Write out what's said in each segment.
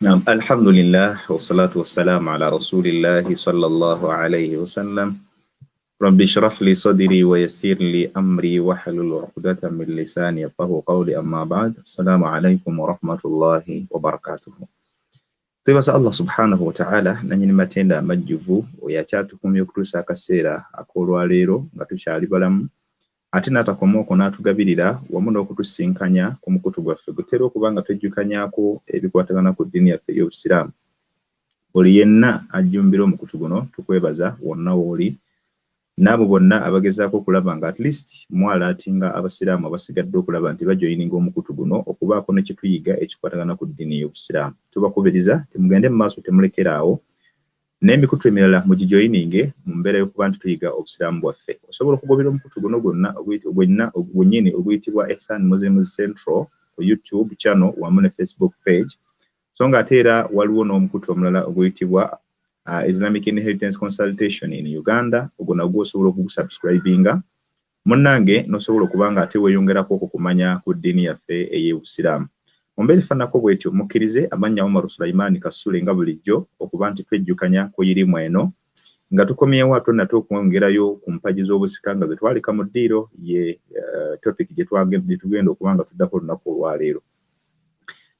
نعم الحمد لله والصلاة والسلام على رسول الله صلى الله عليه وسلم. رب اشرح لي صدري ويسر لي أمري واحلل عقدة من لساني يفقهوا قولي. أما بعد، السلام عليكم ورحمة الله وبركاته. Twebasa Allah subhanahu wa ta'ala nanyini matenda amajjuvu oyakyatukumya okutuusa akaseera ak'olwaleero nga tukyali balamu, ate n'atakomaoko n'atugabirira wamu n'okutusinkanya ku mukutu gwaffe gutera okuba nga twejjukanyaako ebikwatagana ku ddiini yaffe ey'Obusiraamu. Buli yenna ajjumbira omukutu guno tukwebaza wonna wooli, n'abo bonna abagezaako okulaba nga at least mwalaatinga Abasiraamu abasigadde okulaba nti bajoyininga omukutu guno okubaako ne kituyiga ekikwatagana ku ddiini y'Obusiraamu. Tubakubiriza temugende mu maaso, temulekeraawo n'emikutu emirala mugijoyininge mu mbeera y'okuba nti tuyiga Obusiraamu bwaffe. Osobola okugobera omukutu guno gwonna gwennyini oguyitibwa Ihsan Muslims Central ku YouTube channel wamu ne Facebook page, so nga ate era waliwo n'omukutu omulala oguyitibwa Islamic Inheritance Consultation in Uganda. Ogwo nagwo osobola okugusubscribinga munnange n'osobola okuba nga ate weeyongerako okumanya ku ddiini yaffe ey'Obusiraamu. Mumbeera efaananako bw'etyo mukkirize amannya Omar Sulaiman Kasule nga bulijjo okuba nti twejjukanya ku yirimu eno nga tukomyewo ate nate okwongerayo ku mpaji z'obusika nga zetwalika mu ddiiro ye topic gye tugenda okuba nga tuddako olunaku olwaleero.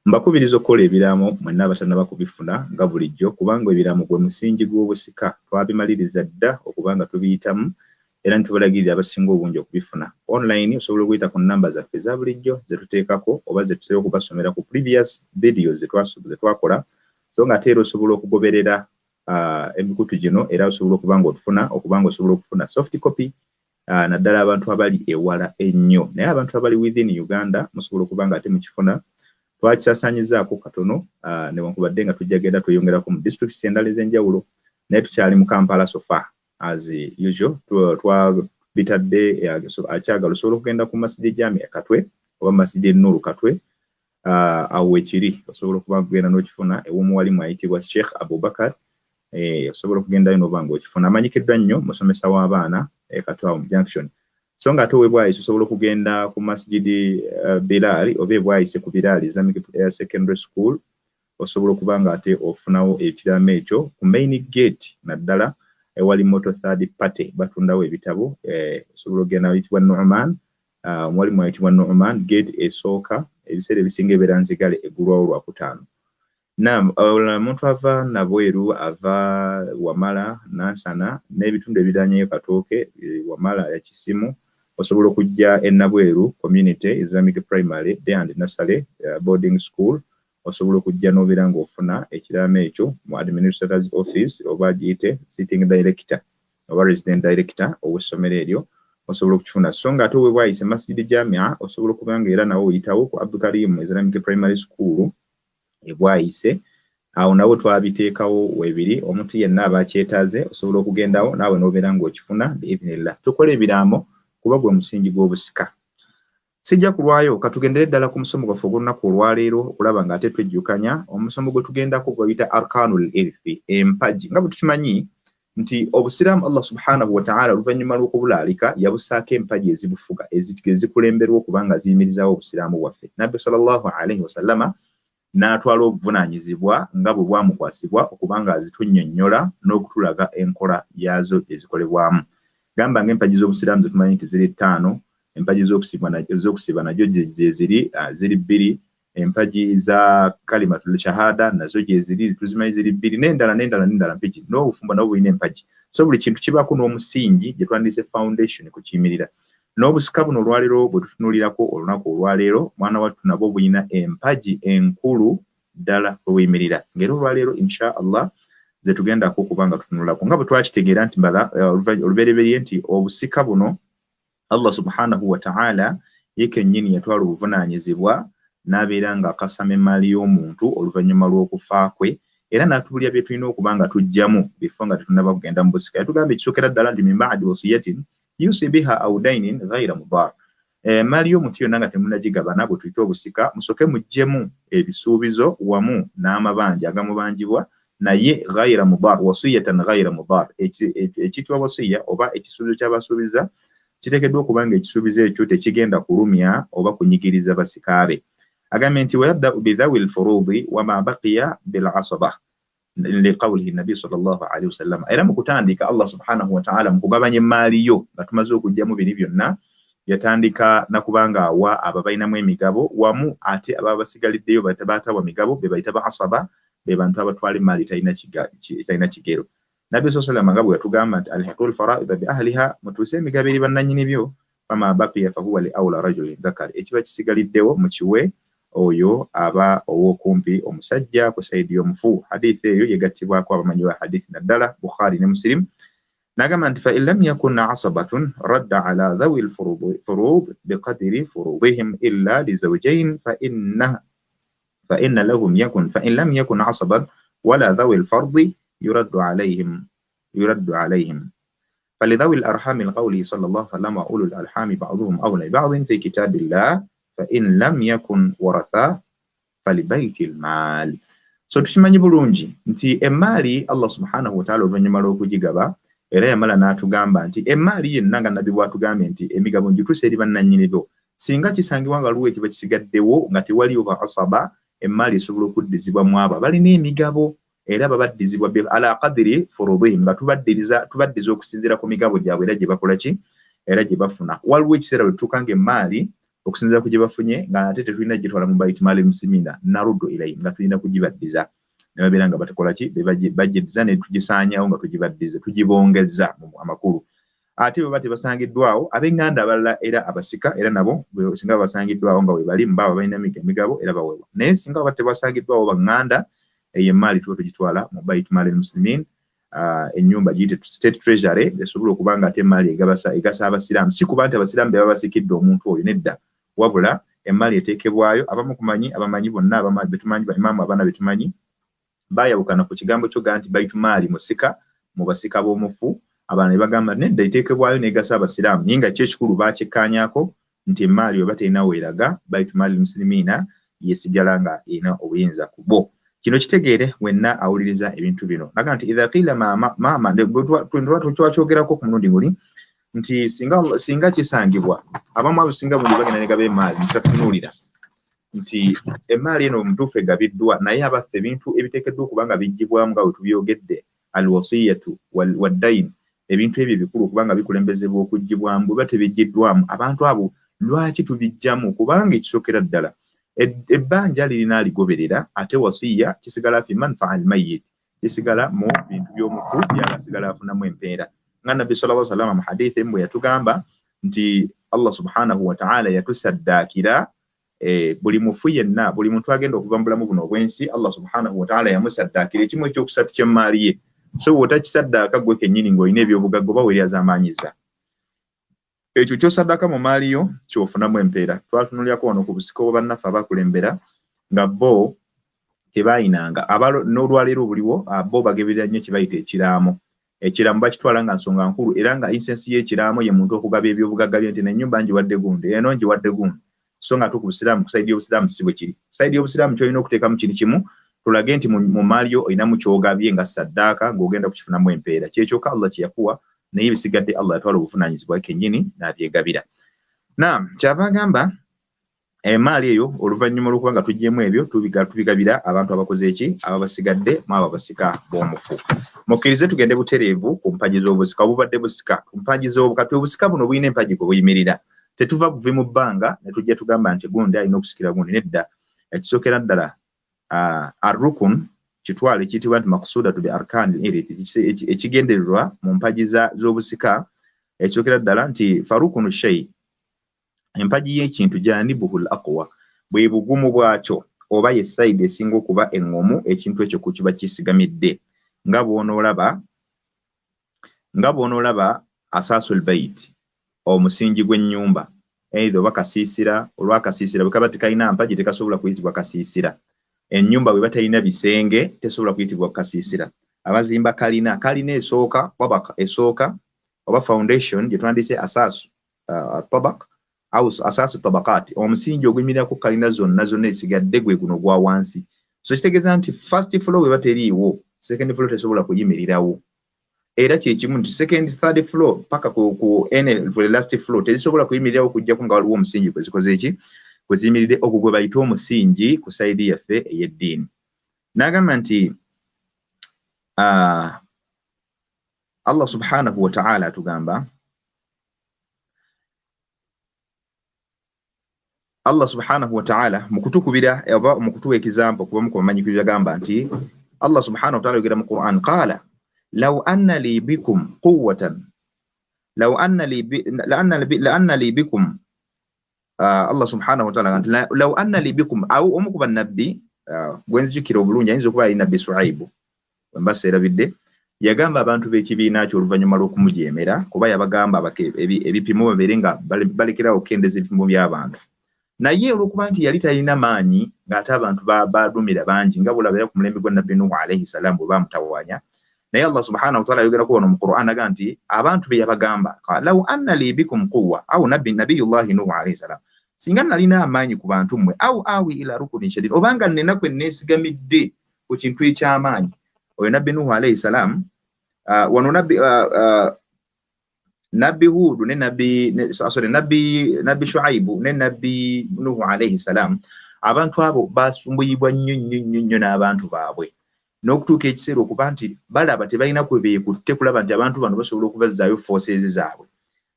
Mbakubiriza okukola ebiraamo mwenna abatannaba kubifuna nga bulijjo, kubanga ebiraamo gwe musingi gw'obusika. Twabimaliriza dda okuba nga tubiyitamu era nitubalagirira abasinga obungi okubifuna. Online osobola okuyita ku nnamba zaffe eza bulijjo zetuteekako oba zetusera okubasomera ku previous videos zetwakola, so nga ate era osobola okugoberera emikutu gino era osobola okuba nga otufuna okuba nga osobola okufuna soft copy naddala abantu abali ewala ennyo, naye abantu abali within Uganda musobola okuba nga ate mukifuna. Twakisaasaanyizaako katono newankubadde nga tujja genda tweyongerako mu districts endala ez'enjawulo, naye tukyali mu Kampala so far. As usual twabitadde akyagala osobola okugenda ku Masjid Jamia Katwe oba Masjid Nuru Katwe, awo wekiri osobola okuba kugenda n'okifuna ew'omuwalimu ayitibwa Sheikh Abubakar. Osobola okugendayo n'oba ng'okifuna. Amanyikiddwa nnyo musomesa w'abaana Katwe awo mu junction. So nga ate webwayise osobola okugenda ku Masjid Bilal oba ebwayise ku Bilal Islamic Secondary School, osobola okuba nga ate ofunawo ekiraamo ekyo ku main gate naddala ewali moto third party batundawo ebitabo. Osobola okugenda ayitibwa Nu'man, omwalimu ayitibwa Nu'man, gate esooka ebiseera ebisinga ebeera nzigale eggulwawo Lwakutaano. Omuntu ava Nabweru, ava Wamala, Nansana n'ebitundu ebiranyeyo Katooke, Wamala ya Kisimu, osobola okujja e Nabweru Community Islamic Primary Day and Nursery Boarding School. Osobola okujja n'obeera ng'ofuna ekiraamo ekyo mu Administrator's Office oba giyite Sitting Director oba Resident Director ow'essomero eryo, osobola okukifuna. So nga ate webwayise Masjid Jamia osobola okuba nga era nawo oyitawo ku Abdul Karim Islamic Primary School ebwayise. Awo nawo twabiteekawo webiri, omuntu yenna aba akyetaaze osobola okugendawo naawe n'obeera ng'okifuna biidhnillah. Tukola ebiraamo kuba gwe musingi gw'obusika. Sijja kulwayo katugendere ddala ku musomo gwaffe ogw'olunaku olwaleero okulaba nga ate twejjukanya omusomo gwe tugendako gwayita Arkanul Irthi, empaji. Nga bwe tukimanyi nti Obusiraamu Allah subhanahu wa ta'ala oluvannyuma lw'okubulaalika yabusaako empaji ezibufuga ezikulemberwa okuba nga ziyimirizaawo Obusiraamu bwaffe. Nabbi sallallahu alaihi wasallama n'atwala obuvunaanyizibwa nga bwe bwamukwasibwa okuba nga azitunnyonnyola n'okutulaga enkola yazo ezikolebwamu. Gamba ng'empaji z'Obusiraamu zetumanyi nti ziri 5, empaji z'okusiba najjo ziri 2, empaji za kalimatul shahada nazo gye ziri tuzimanyi ziri 2, n'endala mpiki, n'obufumbo nabwo bulina empaji. So buli kintu kibaako n'omusingi gye twandise foundation kukiyimirira. N'obusika buno olwaleero bwe tutunuulirako olunaku olwaleero, mwana wattu nabwo bulina empaji enkulu ddala kwe weyimirira. Ng'era olwaleero insha Allah ze tugendako okuba nga tutunulako nga bwe twakitegeera nti olubereberye nti obusika buno Allah subhanahu wa ta'ala ye kennyini yatwala obuvunaanyizibwa n'abeera ng'akasama emmaali y'omuntu oluvannyuma lw'okufa kwe, era n'atubulira bye tulina okuba nga tujjamu bifo nga tetunnaba kugenda mu busika. Yatugamba ekisookera ddala nti min ba'di wasiyatin yusi biha aw dainin ghayra mudar. Emmaali y'omuntu yonna nga temunnagigabana bwe tuyita obusika, musooke muggyemu ebisuubizo wamu n'amabanja agamubanjibwa naye ghayra mudar, wasiyatan ghayra mudar. Ekitibwa wasiya oba ekisuubizo ky'abasuubiza kiteekeddwa okuba nga ekisuubizo ekyo tekigenda kulumya oba kunyigiriza basika be. agambye nti wayabda'u bidhawi al-furudi wama baqiya bil asaba liqawlihi nabi sallallahu alaihi wasallam. Era mu kutandika Allah subhanahu wa ta'ala mu kugabanya emaali yo nga tumaze okujjamu biri byonna yatandika nakubanga wa ababayinamu emigabo wamu ate ababa basigaliddeyo batawa migabo be bayita ba asaba be bantu abatwala emaali talina kigero. Nabi sallallahu alaihi wasallam nga bwe yatugamba nti alhiqul fara'id bi ahliha, mutuse emigabo eri bannannyini byo, fama baqiya fahuwa li awla rajulin dhakar, ekiba kisigaliddewo mu kiwe oyo aba owokumpi omusajja ku saidi y'omufu. Hadithi eyo yegattibwako abamanyi ba hadithi naddala Bukhari ne Muslim. Nagamba nti fa in lam yakun asabatun radda ala dhawi al-furud biqadri furudihim illa li zawjayn fa in lam yakun asaban wala dhawi al-fard يرد عليهم فلذوي الأرحام القول صلى الله عليه وسلم وأولو الأرحام بعضهم أولى بعض في كتاب الله فإن لم يكن ورثة فلبيت المال. So tukimanyi bulungi nti emaali Allah subhanahu wa ta'ala oluvannyuma lw'okugigaba era yamala n'atugamba nti emaali yenna nga nabbi bw'atugambye nti emigabo ngituuse eri bannannyini byo, singa kisangibwa nga luwe kiba kisigaddewo nga tewaliwo ba asaba, emaali esobola okuddizibwa mu abo balina emigabo era babaddizibwa ala qadri furudihim nga tubaddiza okusinziira ku migabo gyabwe era gye bakola ki era gye bafuna. Waliwo ekiseera bwe tutuuka ng'emaali okusinziira ku gye bafunye nga ate tetulina gitwala mu bait maali muslimina naruddu ilayhim nga tulina kugibaddiza ne babeera nga batekola ki bagiddiza ne tugisaanyawo nga tugibaddiza tugibongeza mu amakulu. Ate bwe bate basangiddwawo ab'enganda abalala era abasika era nabo singa basangiddwawo nga we bali mbaba balina emigabo era baweebwa, naye singa bate basangiddwawo banganda eyo emaali tuba tugitwala mu bait maali muslimin, ennyumba giyite state treasury esobola okuba nga ate emaali egasa abasiraamu, si kuba nti abasiraamu be babasikidde omuntu oyo, nedda, wabula emaali eteekebwayo abamu abamanyi bonna betumanyi baimamu abaana betumanyi bayawukana ku kigambo kyo nti bait maali musika mu basika b'omufu, abaana ne bagamba nedda eteekebwayo negasa abasiraamu, naye nga kyo ekikulu baakikkaanyaako nti emaali oba terina weeraga bait maali muslimina yesigala nga erina obuyinza ku bo. Kino kitegeere wenna awuliriza ebintu bino. Naga nti idha qila mama twakyogerako ku mulundi guli nti singa kisangibwa abamu abasinga bungi bagenda ne gaba emaali mutatunuulira nti emaali eno omutuufu egabiddwa naye abaffe ebintu ebiteekeddwa okuba nga biggibwamu nga bwe tubyogedde alwasiyatu waddayin, ebintu ebyo bikulu okubanga bikulembezebwa okuggibwamu bwe tebiggiddwamu abantu abo lwaki tubijjamu? Kubanga ekisookera ddala ebbanja lirina aligoberera ate wasiya kisigala fi manfa al-mayyit, kisigala mu bintu by'omufu byagasigala afunamu empeera. Nga Nabbi sallallahu alaihi wasallam mu hadithi emu yatugamba nti Allah subhanahu wa ta'ala yatusaddaakira buli mufu yenna, buli muntu agenda okuva mu bulamu buno obwensi Allah subhanahu wa ta'ala yamusaddaakira ekimu ekyokusatu ky'emaali ye. So wotakisaddaaka gwe kennyini ng'olina ebyobugagga oba weeryazaamaanyiza, ekyo kyosaddaaka mu maali yo kyofunamu empeera. Twatunulyako wano ku busika obwo bannaffe abakulembera nga bo tebaayinanga n'olwaleero buliwo bo bageberera nnyo kibayita ekiraamo. Ekiraamo bakitwala nga nsonga nkulu era nga insensi y'ekiraamo ye muntu okugaba ebyobugagga bye nti n'ennyumba ngiwadde gundi eno ngiwadde gundi. So nga ku busiraamu, ku sayidi y'obusiraamu si bwe kiri. Sayidi y'obusiraamu kyolina okuteekamu kiri kimu, tulage nti mu maali yo olinamu kyogabye nga saddaaka ng'ogenda kukifunamu empeera. Kyekyokka Allah kye yakuwa naye bisigadde Allah yatwala obuvunaanyizibwa kennyini n'abyegabira. Naam, kyava agamba emaali eyo oluvannyuma lw'okuba nga tuggyemu ebyo tubigabira abantu abakoze eki aba basigadde mu abo basika b'omufu. Mukkirize tugende butereevu ku mpaji z'obusika obubadde busika ku mpaji z'obukati. Obusika buno bulina empaji gwe buyimirira, tetuva buve mu bbanga ne tujja tugamba nti gundi alina okusikira gundi, nedda. Ekisookera ddala arrukun kitwale kiyitibwa nti makusudatu bi arkan al-irith, ekigendererwa mu mpaji z'obusika ekisookera ddala nti farukunu shay, empaji y'ekintu janibuhul aqwa, bwe bugumu bwakyo oba ye side esinga okuba eŋŋomu ekintu ekyo ku kiba kisigamidde, nga bw'onoolaba asaasul bait, omusingi gw'ennyumba, either oba kasiisira. Olw'akasiisira bwe kaba tekalina mpagi tekasobola kuyitibwa kasiisira. Ennyumba bwe batalina bisenge tesobola kuyitibwa kasiisira. Abazimba kalina esooka tabaka esooka oba foundation gye twandise asaasu tabaka au asaasu tabakati, omusingi ogwimirirako kalina zonna esigadde gwe guno gwa wansi. So kitegeeza nti first floor bwe bateriiwo second floor tesobola kuyimirirawo, era kyekimu nti second third floor paka ku last floor tezisobola kuyimirirawo kujjako nga waliwo omusingi gwe zikoze eki kwezimiridde ogwo gwe bayita omusingi ku sayidi yaffe ey'eddiini. N'agamba nti Allah subhanahu wa ta'ala atugamba Allah subhanahu wa ta'ala mukutukubira oba mukutuwa example kuba mukumanyikiriza gamba nti Allah subhanahu wa ta'ala yogera mu Qur'an qala law anna li bikum quwwatan law anna li bikum Allah subhanahu wa ta'ala law anna li bikum au omukuba nabbi gwenzijukira obulungi ayinza okuba ali nabbi Shuaibu mbasera bidde yagamba abantu b'ekibiina kyo oluvannyuma lw'okumujeemera kuba yabagamba ebipimo babeerenga balekerawo okukendeza ebipimo by'abantu naye olwokuba nti yali talina maanyi ng'ate abantu badumira bangi nga bw'olabira ku mulembe gwa nabbi Nuhu alayhi salaam bwe bamutawaanya naye Allah subhanahu wa ta'ala yogerako wano mu Qur'an aga nti abantu be yabagamba law anna li bikum quwwa au nabiyullahi Nuhu alayhi salaam singa nalina amaanyi ku bantu mmwe au awi ila rukunin shadid obanga nnena kwe neesigamidde ku kintu eky'amaanyi oyo nabbi Nuhu alayhi salaam wano nabbi Hud ne nabbi Shuaibu ne nabbi Nuhu alayhi salam abantu abo basumbuyibwa nnyo n'abantu baabwe n'okutuuka ekiseera okuba nti balaba tebalina kwe beekutte kulaba nti abantu bano basobola okubazzaayo forces zaabwe.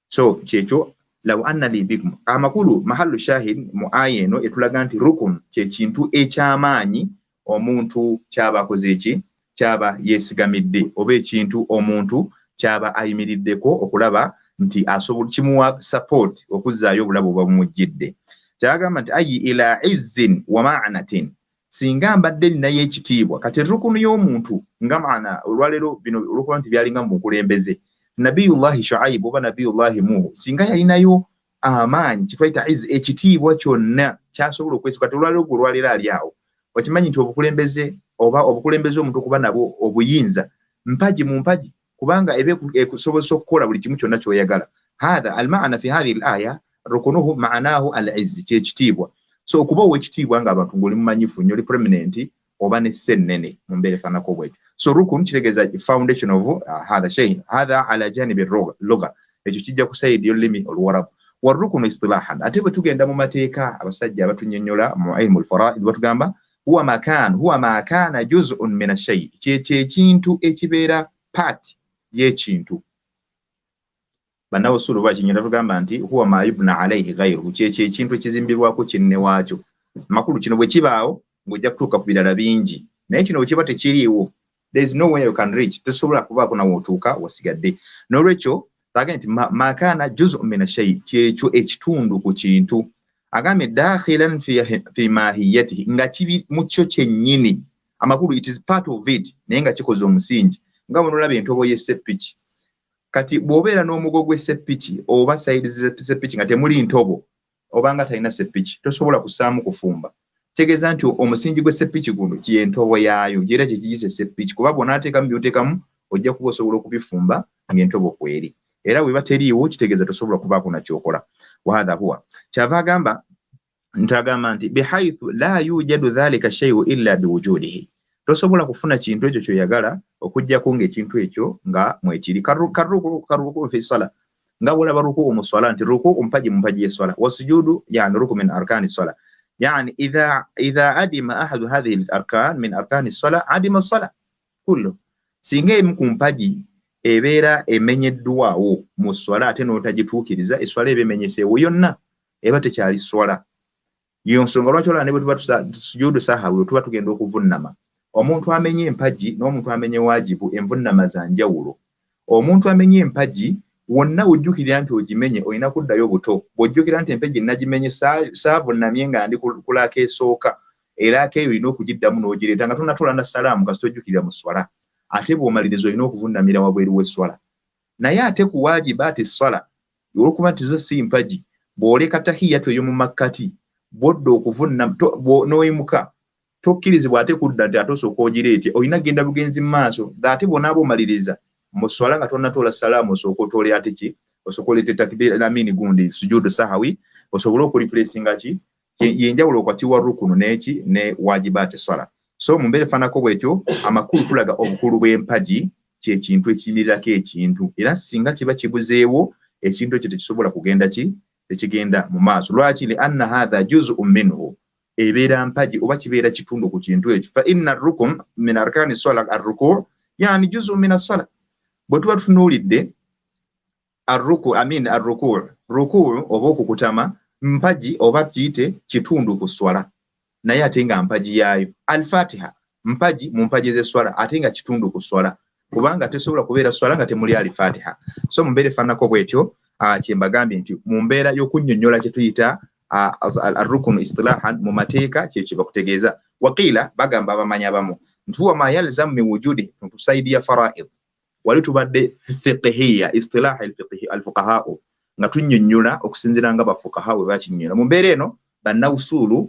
So kyekyo law anna li bikum amakulu mahallu shahid mu aya eno etulaga nti rukun kyekintu eky'amaanyi omuntu ky'abakoze eki kyaba yeesigamidde oba ekintu omuntu kyaba ayimiriddeko okulaba nti asobola kimuwa support okuzzaayo obulabu obwa bumujjidde. Kyagamba nti ayi ila izzin wa ma'natin singa mbadde ninayo ekitiibwa kati rukunu y'omuntu nga maana olwaleero bino olwokuba nti byalinga mu bukulembeze nabiyullahi Shuaib oba nabiyullahi Nuhu singa yalinayo amaanyi kitwayita ekitiibwa kyonna kyasobola okwesigwa kati olwaleero gwe olwaleero ali awo okimanyi nti obukulembeze oba obukulembeze omuntu okuba nabwo obuyinza mpaji mu mpaji kubanga ekusobozesa okukola buli kimu kyonna ky'oyagala. Hadha almaana fi hadhihi al-aya rukunuhu maanahu al-izz kyekitiibwa. So okuba ow'ekitiibwa ng'abantu ng'oli mumanyifu nnyo oli prominent oba ne sennene mu mbeera efaanako bwetyo. So rukun kitegeeza foundation of hadha shay hadha ala janibi lugha ekyo kijja ku sayidi y'olulimi oluwarabu wa rukunu istilahan ate bwe tugenda mu mateeka abasajja abatunnyonnyola mu ilmu al-fara'id batugamba huwa ma kana juz'un min ash-shay ekintu ekibeera part y'ekintu bannawusulu bakinyera tugamba nti huwa ma yubna alayhi ghayruhu ekintu ekizimbirwako kinne waakyo makulu kino bwe kibaawo ng'ojja kutuuka ku birala bingi naye kino bwe kiba tekiriiwo there is no way you can reach tosobola kubaako nawe otuuka wasigadde n'olwekyo tagambye nti ma kana juz'un min ash-shay kyekyo ekitundu ku kintu agambye dakhilan fi mahiyatihi nga kibi mu kyo kyennyini amakulu it is part of it naye nga kikoze omusingi nga bwe nolaba entobo y'esseppiki kati bw'obeera n'omugo gw'esseppiki oba sayidi z'esseppiki nga temuli ntobo oba nga talina seppiki tosobola kusaamu kufumba tegeeza nti omusingi gw'esseppiki guno yentobo yaayo gyera kye kiyisa esseppiki kuba bw'onaateekamu by'oteekamu ojja kuba osobola okubifumba ng'entobo kweri era bwe bateriiwo kitegeeza tosobola kubaako nakyokola wahadha huwa kyava agamba ntagamba nti bihaythu la yujadu dhalika shay'u illa biwujudihi tosobola kufuna kintu ekyo kyoyagala okujjako ng'ekintu ekyo nga mwekiri karuku fi sala nga bwolaba ruku mu swala nti ruku mpaji mu mpaji y'eswala wasujudu yani ruku min arkani swala yani idha adima ahadu hadhihi al-arkan min arkani swala adima swala kullu singa emu ku mpaji ebeera emenyeddwawo mu swala ate n'otagituukiriza eswala eba emenyeseewo yonna eba tekyali swala yo nsonga lwaki olaba ne bwe tuba tusujudu sahawi tuba tugenda okuvunnama omuntu amenye empaji n'omuntu amenye wajibu envunnama za njawulo omuntu amenye empaji wonna wojjukira nti ogimenye olina kuddayo buto bw'ojjukira nti empaji nagimenye saavunnamye nga ndi kulaako esooka era akeeyo olina okugiddamu n'ogireeta nga tonatoola na salaamu kasi tojjukirira mu swala ate bw'omaliriza olina okuvunnamira wabweru w'esswala naye ate ku waajibaati swala olwokuba nti zo si mpaji bw'oleka tahiyatu ey'omu makkati bw'odda okuvunnama n'oyimuka tokkirizibwa ate kudda nti ate osooka ogireete olina genda bugenzi mu maaso ate bw'onaaba omaliriza mu swala nga tonnatoola salaamu osooka otoole ate ki osooka oleete takbira amini gundi sujudu sahawi osobole okulipulesinga ki yenjawulo wakati wa rukunu n'eki ne waajibaati swala. So mu mbeera efaanako bw'etyo amakulu tulaga obukulu bw'empaji ky'ekintu ekiyimirirako ekintu era singa kiba kibuzeewo ekintu ekyo tekisobola kugenda ki tekigenda mu maaso. Lwaki? li anna hadha juz'un minhu, ebeera mpagi oba kibeera kitundu ku kintu ekyo. Fa inna rukun min arkani swala ar-ruku' yani juz'un min as-sala. Bwe tuba tutunuulidde ruku' oba okukutama mpagi oba kiyite kitundu ku swala, naye ate nga mpagi yaayo. Al-Fatiha mpagi mu mpagi z'eswala ate nga kitundu ku swala, kubanga tesobola kubeera swala nga temuli Al-Fatiha. So mu mbeera efaananako bw'etyo, kye mbagambye nti mu mbeera y'okunnyonnyola kye tuyita ar-rukunu istilahan mu mateeka kye bakutegeeza. Waqiila bagamba abamanyi abamu nti huwa ma yalzamu min wujudi tusaidiya fara'id. Wali tubadde fiqhiyya istilah al-fuqaha nga tunnyonnyola okusinziira nga bafuqaha bwe bakinnyonnyola. Mu mbeera eno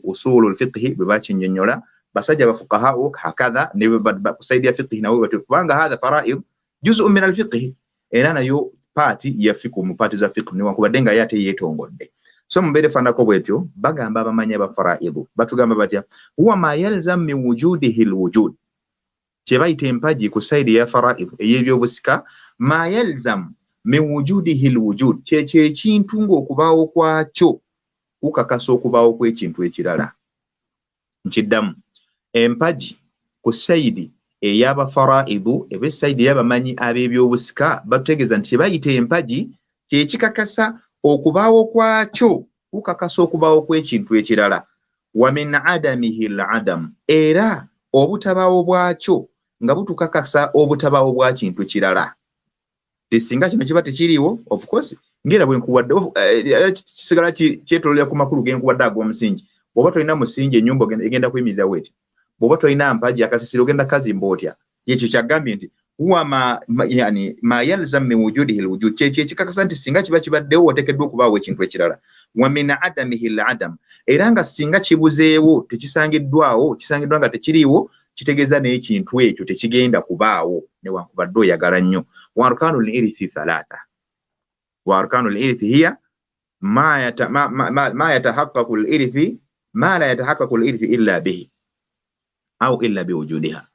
usulul fiqhi bwe bakinnyonnyola, basajja bafuqaha hakadha ne kusaidiya fiqhi nawe bati kubanga hadha fara'id juz'un min al-fiqhi, era nayo paati ya fiqh mu paati za fiqh newankubadde nga yate yeetongodde. So mu mbeera efaananako bw'etyo bagamba abamanyi aba fara'idu batugamba batya huwa ma yalzam min wujudihi al-wujud, kye bayita empagi ku saidi ya fara'id ey'ebyobusika, ma yalzam min wujudihi al-wujud, kyekyo ekintu ng'okubaawo kwakyo kukakasa okubaawo kw'ekintu ekirala. Nkiddamu, empagi ku saidi ey'aba fara'idu eb'essaidi y'abamanyi ab'ebyobusika batutegeeza nti bayita empagi kye kikakasa okubaawo kwakyo kukakasa okubaawo kw'ekintu ekirala. Wa min adamihi al-adam, era obutabaawo bwakyo nga butukakasa obutabaawo bwa kintu kirala. Singa kino kiba tekiriiwo, of course ngera bwe nkuwadde kisigala kyetololera ku makulu ge nkuwadde ag'omusingi. Bw'oba tolina musingi ennyumba egenda kuyimirira bw'eti, bw'oba tolina mpagi akasasiro ogenda kazimba otya. Ekyo kyagambye nti huwa ma yalzam min wujudihi al-wujud, kyekyo ekikakasa nti singa kiba kibaddewo oteekeddwa okubaawo ekintu ekirala. Wa min adamihi al-adam, era nga singa kibuzeewo tekisangiddwawo, kisangiddwa nga tekiriiwo, kitegeeza n'ekintu ekyo tekigenda kubaawo newankubadde oyagala nnyo. Wa arkanul irithi thalatha, wa arkanul irithi hiya ma yatahaqqaqu al-irithi ma la yatahaqqaqu al-irithi illa bihi au illa biwujudiha.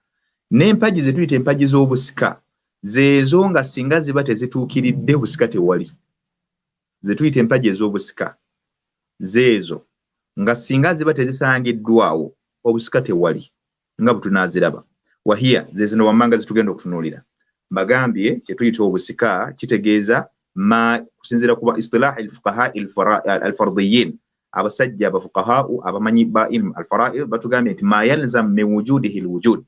N'empagi ze tuyita empagi z'obusika zeezo nga singa ziba tezituukiridde obusika tewali. Ze tuyita empagi ez'obusika zeezo nga singa ziba tezisangiddwawo obusika tewali nga butunaaziraba. Wahiya ze zino wammanga zitugenda okutunuulira. Mbagambye kye tuyita obusika kitegeeza kusinziira kuba istilah al-fuqaha al-fardiyyin, abasajja abafuqaha abamanyi ba ilmu al-fara'id batugambye nti ma yalzam min wujudihi al-wujud,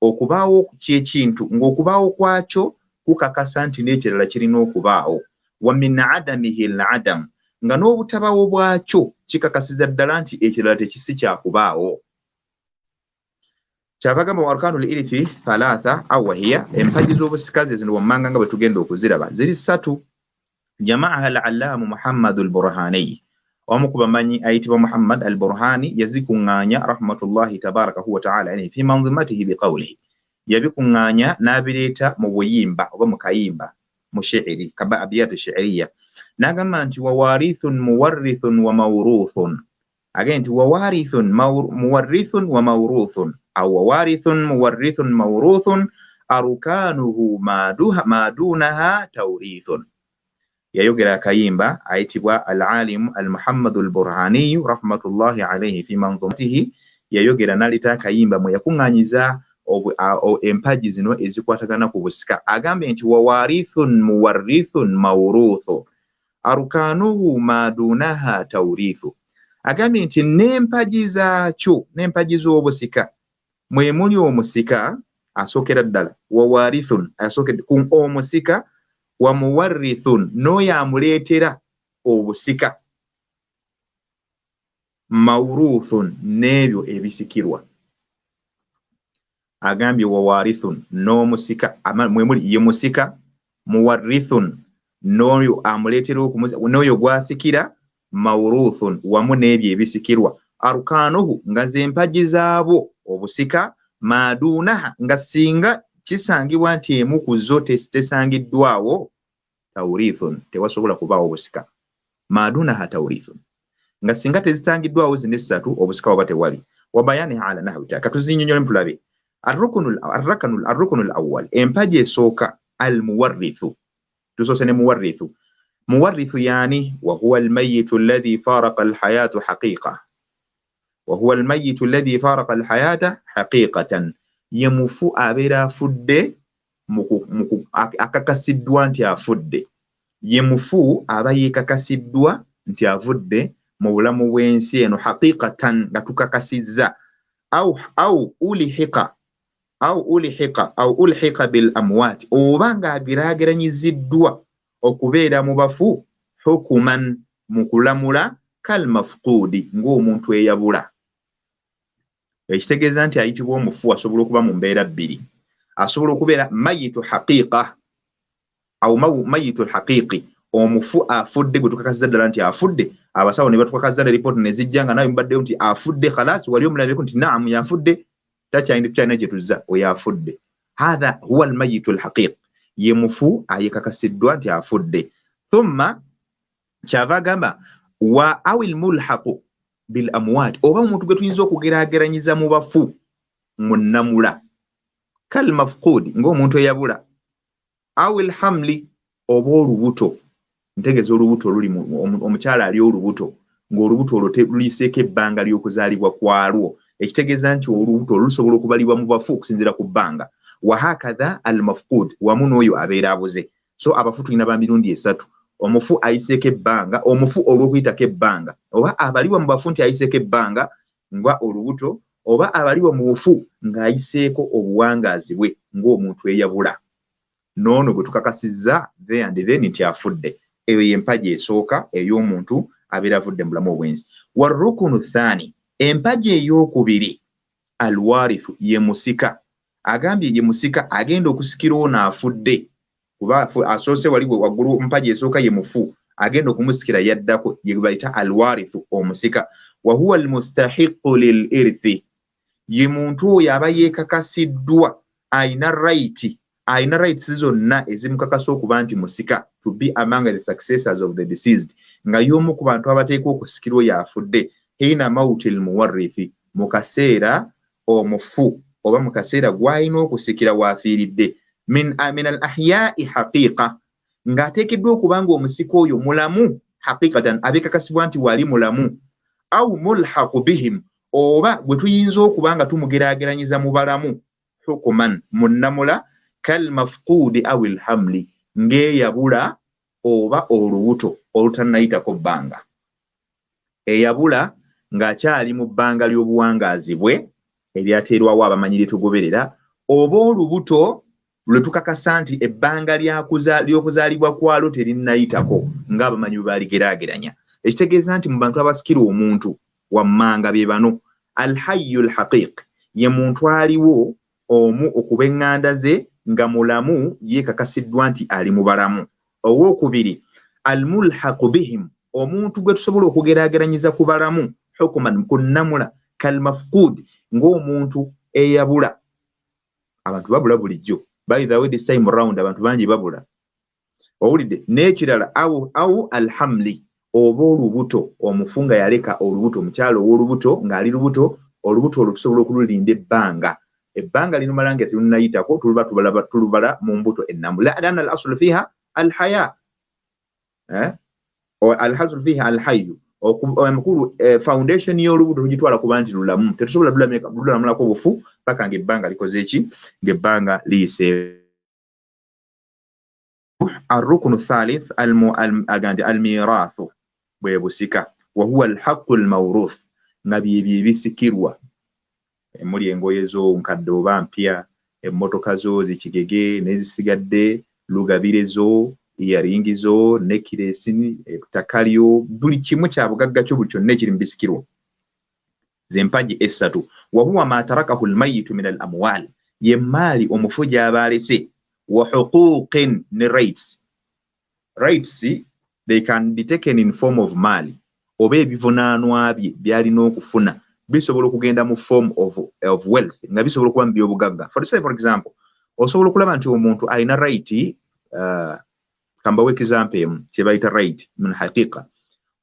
okubaawo ky'ekintu ng'okubaawo kwakyo kukakasa nti n'ekirala kirina okubaawo. Wa min adamihi al-adam, nga n'obutabaawo bwakyo kikakasiza ddala nti ekirala tekisi kyakubaawo. Kyabagamba wa arkanul irithi thalatha aw hiya, empagi z'obusika ze zino wammanga nga bwe tugenda okuziraba ziri ssatu. Jama'aha al-allamu Muhammad al-Burhani, omu ku bamanyi ayitibwa Muhammad al-Burhani yazikuŋŋaanya rahmatullahi tabarakahu wa ta'ala alayhi fi manzumatihi biqawlihi, yabikuŋŋaanya n'abireeta mu buyimba oba mu kayimba mu shi'ri kaba abiyatu shi'riya, n'agamba nti wawarithun muwarrithun wa mawruthun, agenda nti wawarithun muwarrithun wa mawruthun aw wawarithun muwarrithun mawruthun arukanuhu ma dunaha tawrithun. Yayogera akayimba ayitibwa al-alim al-Muhammad al-Burhani rahmatullahi alayhi fi manzumatihi, yayogera n'aleta akayimba mwe yakuŋŋaanyiza empagi zino ezikwatagana ku busika. Agambye nti wawarithun muwarrithun mawruthu arukanuhu ma dunaha tawrithu. Agambye nti n'empagi zaakyo, n'empagi z'obusika mwe muli omusika asookera ddala, wawarithun asookedde ku omusika, wa muwarrithun n'oyo amuleetera obusika, mawruthun n'ebyo ebisikirwa. Agambye wawarithun n'omusika mwe muli ye musika, muwarrithun n'oyo amuleetera n'oyo gwasikira, mawruthun wamu n'ebyo ebisikirwa, arukanuhu nga ze mpagi zaabo obusika, madunaha nga singa kisangibwa nti emu ku zo tesangiddwawo, tawrithun tewasobola kubaawo obusika, madunaha tawrithun nga singa tezisangiddwawo zino essatu obusika waba tewali. Wa bayaniha ala nahwi katuzinnyonnyole tulabe. Arrukunul awwal, empagi esooka, al muwarrithu, tusoose ne muwarrithu. مورث يعني وهو الميت الذي فارق الحياة حقيقة وهو الميت الذي فارق الحياة حقيقة يمفو أبيرا فد akakasidwa nti afudde ye mufu aba yeekakasidwa nti avudde mu bulamu bw'ensi eno haqiqatan nga tukakasizza au ulhiqa bil amwat oba ng'ageraageranyiziddwa okubeera mu bafu hukuman mu kulamula kal mafquudi ng'omuntu eyabula. Ekitegeeza nti ayitibwa omufu asobola okuba mu mbeera bbiri. Asobola okubeera mayitu haqiqa au mayitu haqiqi omufu afudde gwe tukakasiza ddala nti afudde abasawo ne batukakasiza ripooti ne zijja nga nawe mbaddeyo nti afudde khalas wali omulabeko nti naamu yafudde takyalina gye tuzza oyo afudde. Hatha huwa almayitu alhaqiq ye mufu ayekakasiddwa nti afudde. Thumma kyava agamba wa awil mulhaqu bil amwat oba omuntu gwe tuyinza okugeraageranyiza mu bafu munnamula kal mafqud ng'omuntu eyabula awil hamli oba olubuto ntegeeza olubuto luli omukyala ali olubuto ng'olubuto olwo teruliseeko ebbanga ly'okuzaalibwa kwalwo ekitegeeza nti olubuto lusobola okubalibwa mu bafu okusinziira ku bbanga. Wahakadha al mafqud wamu n'oyo abeera abuze. So abafu tulina ba mirundi esatu. Omufu ayiseeko ebbanga omufu olw'okuyitako ebbanga oba abalibwa mu bafu nti ayiseeko ebbanga nga olubuto oba abalibwa mu bufu ng'ayiseeko obuwangaazi bwe ng'omuntu eyabula. Noono gwe tukakasizza there and then nti afudde. Eyo y'empagi esooka ey'omuntu abeera avudde mu bulamu obw'ensi. Warrukunu thani empagi ey'okubiri alwarithu ye musika. Agambye ye musika agenda okusikira ono afudde kuba asoose wali waggulu mpagi esooka ye mufu agenda okumusikira yaddako ye bayita alwarithu omusika. Wa huwa almustahiqu lil irthi ye muntu oyo aba yeekakasiddwa ayina rights zonna ezimukakasa okuba nti musika to be among the successors of the deceased nga y'omu ku bantu abateekwa okusikirwa oyo afudde hina mauti almuwarrithi mu kaseera omufu oba mu kaseera gw'alina okusikira waafiiridde min al ahyaa'i haqiqa ng'ateekeddwa okuba nga omusika oyo mulamu haqiqatan abeekakasibwa nti wali mulamu au mulhaqu bihim oba bwe tuyinza okuba nga tumugeraageranyiza mu balamu hukuman munnamula kal mafquudi aw al hamli ng'eyabula oba olubuto olutannayitako bbanga. Eyabula ng'akyali mu bbanga ly'obuwangaazi bwe eryateerwawo abamanyi lyetugoberera oba olubuto lwe tukakasa nti ebbanga ly'okuzaalibwa kwalwo terinnayitako ng'abamanyi bwe baaligeraageranya. Ekitegeeza nti mu bantu abasikira omuntu wammanga be bano alhayyu alhaqiq ye muntu aliwo omu okuba eŋŋanda ze nga mulamu yeekakasiddwa nti ali mu balamu. Owookubiri almulhaqu bihim omuntu gwe tusobola okugeraageranyiza ku balamu hukuman kunnamula kalmafqud ng'omuntu eyabula. Abantu babula bulijjo by the way this time around abantu bangi babula owulidde. N'ekirala au alhamli oba olubuto omufu nga yaleka olubuto omukyala ow'olubuto ng'ali lubuto olubuto olwo tusobola okululinda ebbanga linumala nga terunnayitako tulubala mu mbuto ennamu lana al aslu fiha alhaya alhaslu fiha alhayyu omukulu foundation y'olubuto tugitwala kuba nti lulamu tetusobola lulamulako bufu paka ng'ebbanga likoze eki ng'ebbanga liyise. Arrukunu thalith almirathu bwe busika wa huwa alhaqqu almawruth nga byebyo ebisikirwa emuli engoye zo nkadde oba mpya emmotoka zo zikigege n'ezisigadde lugabire zo eyaringi zo nekiresi etakalyo buli kimu kya bugagga kyo buli kyonna ekiri mu bisikirwa z'empagi essatu. Wa huwa ma tarakahu almayitu min alamwal ye maali omufu gy'aba alese wa huquqin ne rights they can be taken in form of mali oba ebivunaanwa bye byalina okufuna bisobola okugenda mu form of wealth nga bisobola okuba mu byobugagga. For example osobola okulaba nti omuntu alina right kambawo example emu kye bayita right min haqiqa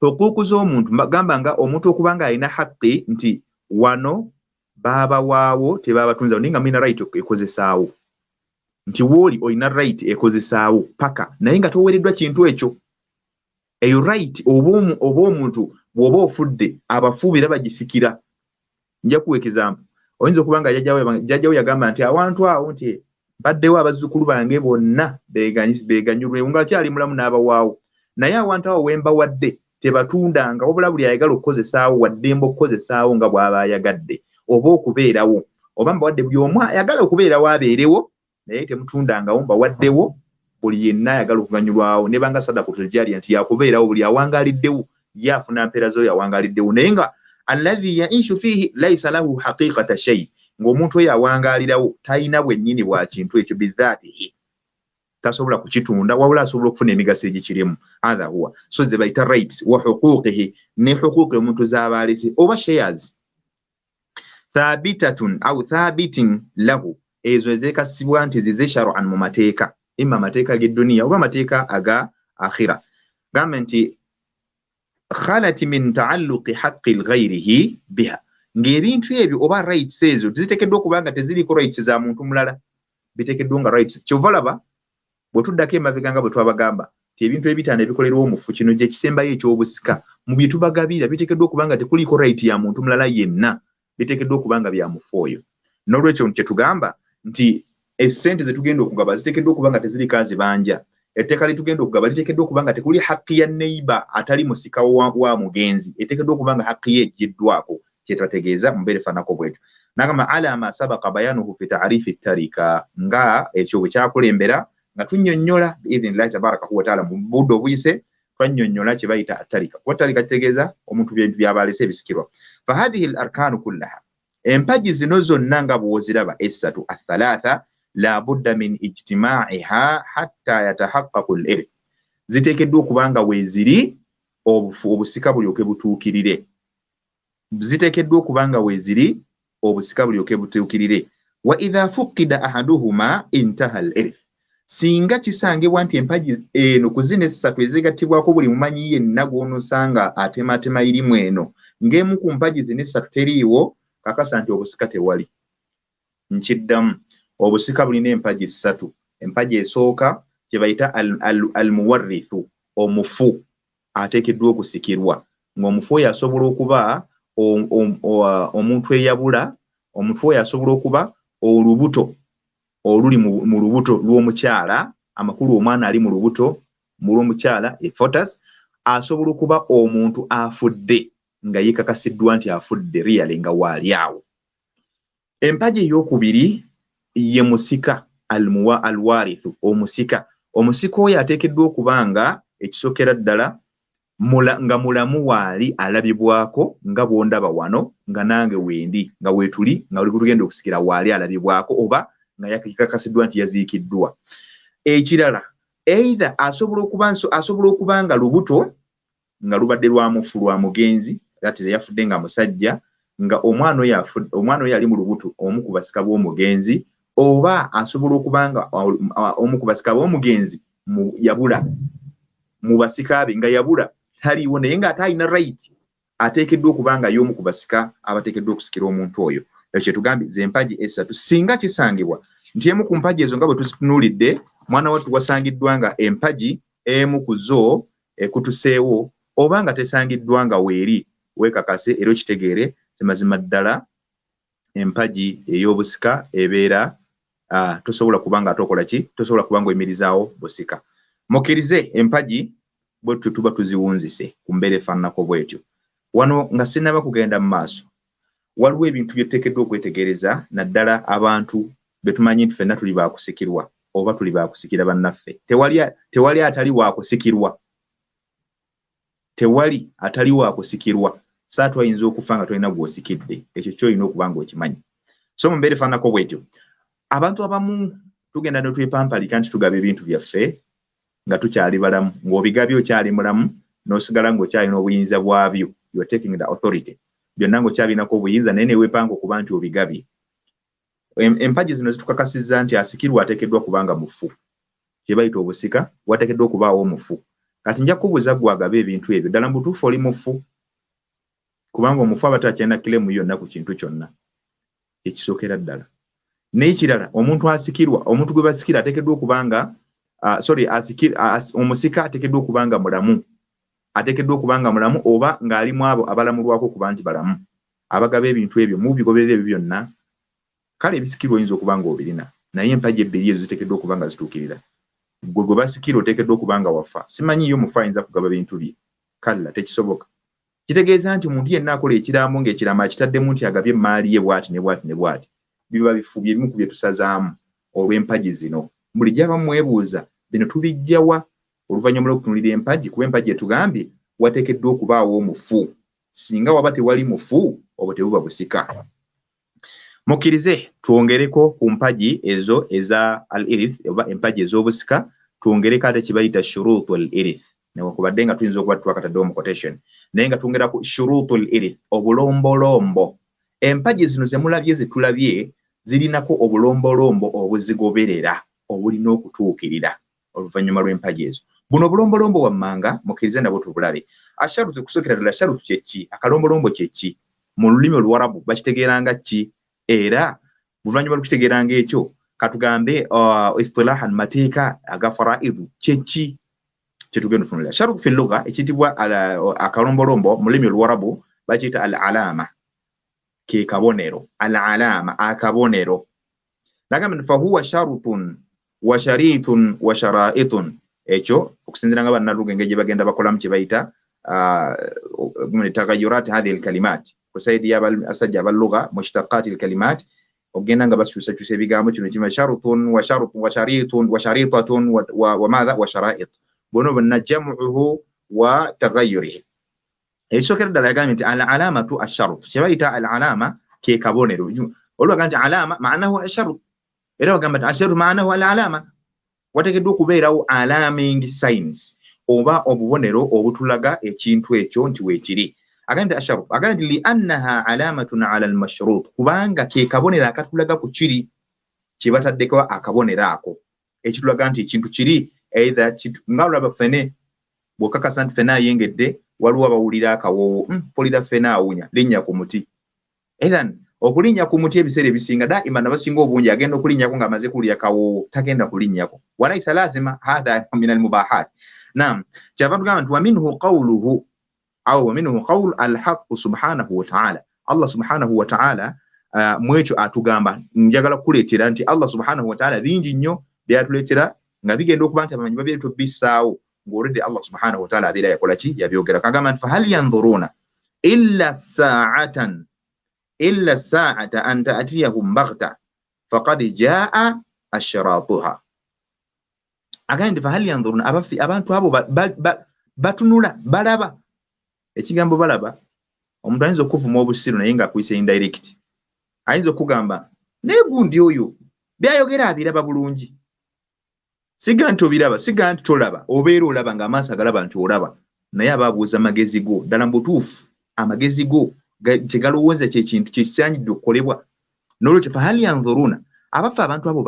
huquuqu z'omuntu gamba nga omuntu okuba nga alina haqqi nti wano baaba waawo tebabatunza naye nga mulina right ekozesaawo nti wooli olina right ekozesaawo paka naye nga toweereddwa kintu ekyo eyo right omuntu bw'oba ofudde abafuubira bagisikira. Nja kuwa example. Oyinza okubanga jjajjawo yagamba nti awantu awo nti baddewo abazzukulu bange bonna beeganyulwe nga kyali mulamu n'abawaawo, naye awantu awo wemba wadde tebatundanga, wabula buli ayagala okukozesaawo waddemba okukozesaawo nga bw'aba ayagadde oba okubeerawo, oba mbawadde buli omu ayagala okubeerawo abeerewo, naye temutundangawo mbawaddewo buli yenna ayagala okuganyulwawo ne banga sadaqatul jaariya nti yakubeerawo buli awangaaliddewo ye afuna mpeera z'oyo awangaaliddewo, naye nga alladhi yaishu fihi laysa lahu haqiqata shay, ng'omuntu oyo awangaalirawo talina bwennyini bwa kintu ekyo bidhaatihi, tasobola kukitunda wabula asobola okufuna emigaso egikirimu. Hatha huwa so ze bayita rights wa huquqihi, ne huquqi omuntu z'abaalese oba shares thabitatun au thabitin lahu, ezo ezekasibwa nti zize shar'an mu mateeka, imma mateeka g'edduniya oba mateeka aga akhira. Gamba nti khalati min taalluqi haqqi ghayrihi biha, ng'ebintu ebyo oba rights ezo teziteekeddwa okuba nga teziriko rights za muntu mulala, biteekeddwa nga rights. Kyova laba bwe tuddako emabega nga bwe twabagamba ti ebintu ebitaano ebikolerwa omufu, kino gye kisembayo eky'obusika, mu bye tubagabira biteekeddwa okuba nga tekuliko right ya muntu mulala yenna, biteekeddwa okuba nga bya mufu oyo. N'olwekyo kye tugamba nti essente ze tugenda okugaba ziteekeddwa okuba nga teziriko azibanja, etteeka litugenda okugaba liteekeddwa okuba nga tekuli haqqi ya neighbor atali musika wa mugenzi, eteekeddwa okuba nga haqqi ye eggyiddwako, kyetategeeza mubeere fanako bwetyo. Nagamba ala ma sabaqa bayanuhu fi ta'rifi tarika, nga ekyo bwe kyakulembera nga tunnyonnyola biidhnillahi tabaraka wa taala mu budde obuyise, twannyonnyola kye bayita attarika. Kuba attarika kitegeeza omuntu bintu by'abaalese ebisikirwa. Fa hadhihi al arkaanu kullaha, empaji zino zonna nga bw'oziraba essatu athalaatha la budda min ijtimaiha hatta yatahaqqaqu al irth, ziteekeddwa okuba nga weeziri obusika bulyoke butuukirire, ziteekeddwa okuba nga weeziri obusika bulyoke butuukirire. Wa idha fuqida ahaduhuma intaha al irth, singa kisangibwa nti empaji eno ku zino essatu ezeegattibwako buli mumanyi yenna gw'onosanga atematema irimu eno, ng'emu ku mpaji zino essatu teriiwo, kakasa nti obusika tewali. Nkiddamu, obusika bulina empaji ssatu. Empaji esooka kye bayita al-muwarrithu, omufu ateekeddwa okusikirwa, ng'omufu oyo asobola okuba omuntu eyabula, omuntu oyo asobola okuba olubuto oluli mu lubuto lw'omukyala, amakulu omwana ali mu lubuto lw'omukyala fetus, asobola okuba omuntu afudde nga yeekakasiddwa nti afudde really nga waali awo. Empaji ey'okubiri ye musika alwarithu, omusika. Omusika oyo ateekeddwa okuba nga ekisookera ddala nga mulamu waali alabibwako nga bw'ondaba wano, nga nange wendi nga weetuli nga oli kutugenda okusikira waali alabibwako oba nga yakakasiddwa nti yaziikiddwa. Ekirala either asobola okuba nga lubuto nga lubadde lwa mufu lwa mugenzi, that is yafudde nga musajja, nga omwana oyo ali mu lubuto omu ku basika bw'omugenzi, oba asobola okuba nga omu ku basika bw'omugenzi yabula mu basika be nga yabula taliiwo, naye nga ate alina right, ateekeddwa okuba nga y'omu ku basika abateekeddwa okusikira omuntu oyo. Ekyo tugambye ze mpaji essatu. Singa kisangibwa nti emu ku mpaji ezo nga bwe tuzitunuulidde, mwana wattu wasangiddwa nga empaji emu ku zo ekutuseewo, oba nga tesangiddwa nga weeri, weekakase era okitegeere mazima ddala empaji ey'obusika ebeera tosobola kuba nga tokola ki, tosobola kuba nga oyimirizaawo busika. Mukkirize empaji bwetyo tuba tuziwunzise ku mbeera efaananako bwetyo. Wano nga sinnaba kugenda mu maaso, waliwo ebintu bye tuteekeddwa okwetegereza, naddala abantu be tumanyi nti ffenna tuli baakusikirwa oba tuli baakusikira bannaffe. Tewali atali waakusikirwa, tewali atali waakusikirwa. Saa twayinza okufa nga tolina gw'osikidde, ekyo ky'olina okuba nga okimanyi. So mu mbeera efaananako bwetyo, abantu abamu tugenda ne twepampalika nti tugaba ebintu byaffe nga tukyali balamu, ng'obigabye okyali mulamu n'osigala ng'okyalina obuyinza bwabyo, you are taking the authority. Byonna ng'okyalinako obuyinza naye ne weepanga okuba nti obigabye. Empaji zino zitukakasizza nti asikirwa ateekeddwa kuba nga mufu, kye bayita obusika, wateekeddwa okubaawo omufu. Kati nja kubuuza ggwe agaba ebintu ebyo, ddala mu butuufu oli mufu? Kubanga omufu aba takyalina kiremu yonna ku kintu kyonna, ekisookera ddala. N'ekirala, omuntu asikirwa, omuntu gwe basikira ateekeddwa okuba nga omusika ateekeddwa okuba nga mulamu, ateekeddwa okubanga mulamu oba ng'alimu abo abalamulwako kuba nti balamu abagaba ebintu ebyo mubigoberera ebyo byonna kale ebisikirwa oyinza okuba nga obirina naye empagi ebbiri ezo ziteekeddwa okuba nga zituukirira gwe basikira oteekeddwa okuba nga wafa simanyi yo mufu ayinza kugaba bintu bye kalla tekisoboka kitegeeza nti omuntu yenna akola ekiraamo ng'ekiraamo akitaddemu nti agabye emaali ye bw'ati ne bw'ati ne bw'ati biba bifu by'ebimu ku bye tusazaamu olw'empagi zino buli gy'aba mwebuuza bino tubijjawa oluvannyuma lw'okutunulira empagi kuba empagi etugambye wateekeddwa okubaawo omufu singa waba tewali mufu obwo tebuba busika mukkirize twongereko ku mpagi ezo eza al-irith oba empagi ez'obusika twongereko ate kibayita shuruutu al-irith newankubadde nga tuyinza okuba twakataddewo mu quotation naye nga twongera ku shuruutu al-irith obulombolombo empagi zino ze mulabye zetulabye zirinako obulombolombo obuzigoberera obulina okutuukirira oluvannyuma lw'empagi ezo buno obulombolombo wammanga mukkirize nabwo tubulabe asharutu kusukira ddala sharutu kyeki akalombolombo kyeki mu lulimi oluwarabu bakitegeeranga ki era oluvannyuma lw'okukitegeeranga ekyo katugambe istilahan mateeka aga faraidu kyeki kyetugenda otutunulira sharutu fi lugha ekiyitibwa akalombolombo mu lulimi oluwarabu bakiyita al alama ke kabonero al alama akabonero nagamba fahuwa sharutun wa sharitun wa sharaitun ekyo okusinziira nga bannaluga engeri gye bagenda bakolamu kye bayita tagayurat hadhihi alkalimat kusaidi y'abasajja abalugha mushtaqat alkalimat ogenda nga bakyusakyusa ebigambo kino kima sharutun wa sharutun wa sharitun wa sharitatun wa madha wa sharait bono bonna jamuhu wa tagayurihi ekisookera ddala yagambye nti al alamatu asharut kye bayita al alama ke kabonero olwaga nti alama maanahu asharut era bagamba nti asharut maanahu al alama wateekeddwa okubeerawo alarming signs oba obubonero obutulaga ekintu ekyo nti weekiri agambye nti asharut agambye nti liannaha alamatun ala almashrut kubanga ke kabonero akatulaga ku kiri kye bataddeko akabonero ako ekitulaga nti ekintu kiri either nga olaba ffene bw'okakasa nti ffene ayengedde waliwo abawulira akawoowo polira ffene awunya linnya ku muti ethan okulinnya ku muti ebiseera ebisinga daima nabasinga obungi agenda okulinnyako ng'amaze kuwulira kawoowo tagenda kulinnyako walaisa lazima hadha min almubahat naam kyava tugamba nti waminhu qawluhu au waminhu qawl alhaqu subhanahu wa ta'ala Allah subhanahu wa ta'ala mwekyo atugamba njagala kukuleetera nti Allah subhanahu wa ta'ala bingi nnyo byatuleetera nga bigenda okuba nti abamanyi babeere tubissaawo ng'olwedde Allah subhanahu wa ta'ala abeera yakola ki yabyogera kagamba nti fahal yanzuruna illa saa'ata an ta'tiyahum baghta faqad jaa ashratuha agambye nti fahal yanzuruna abantu abo batunula balaba ekigambo balaba omuntu ayinza okuvuma obusiru naye ng'akuyise indirect ayinza okugamba naye gundi oyo byayogera abiraba bulungi siga nti obiraba siga nti tolaba obeera olaba ng'amaaso agalaba nti olaba naye abaabuuza amagezi go ddala mu butuufu amagezi go tegalowooza kyekintu kyekisaanyidde okukolebwa n'olwekyo fahal yanzuruna abafa abantu abo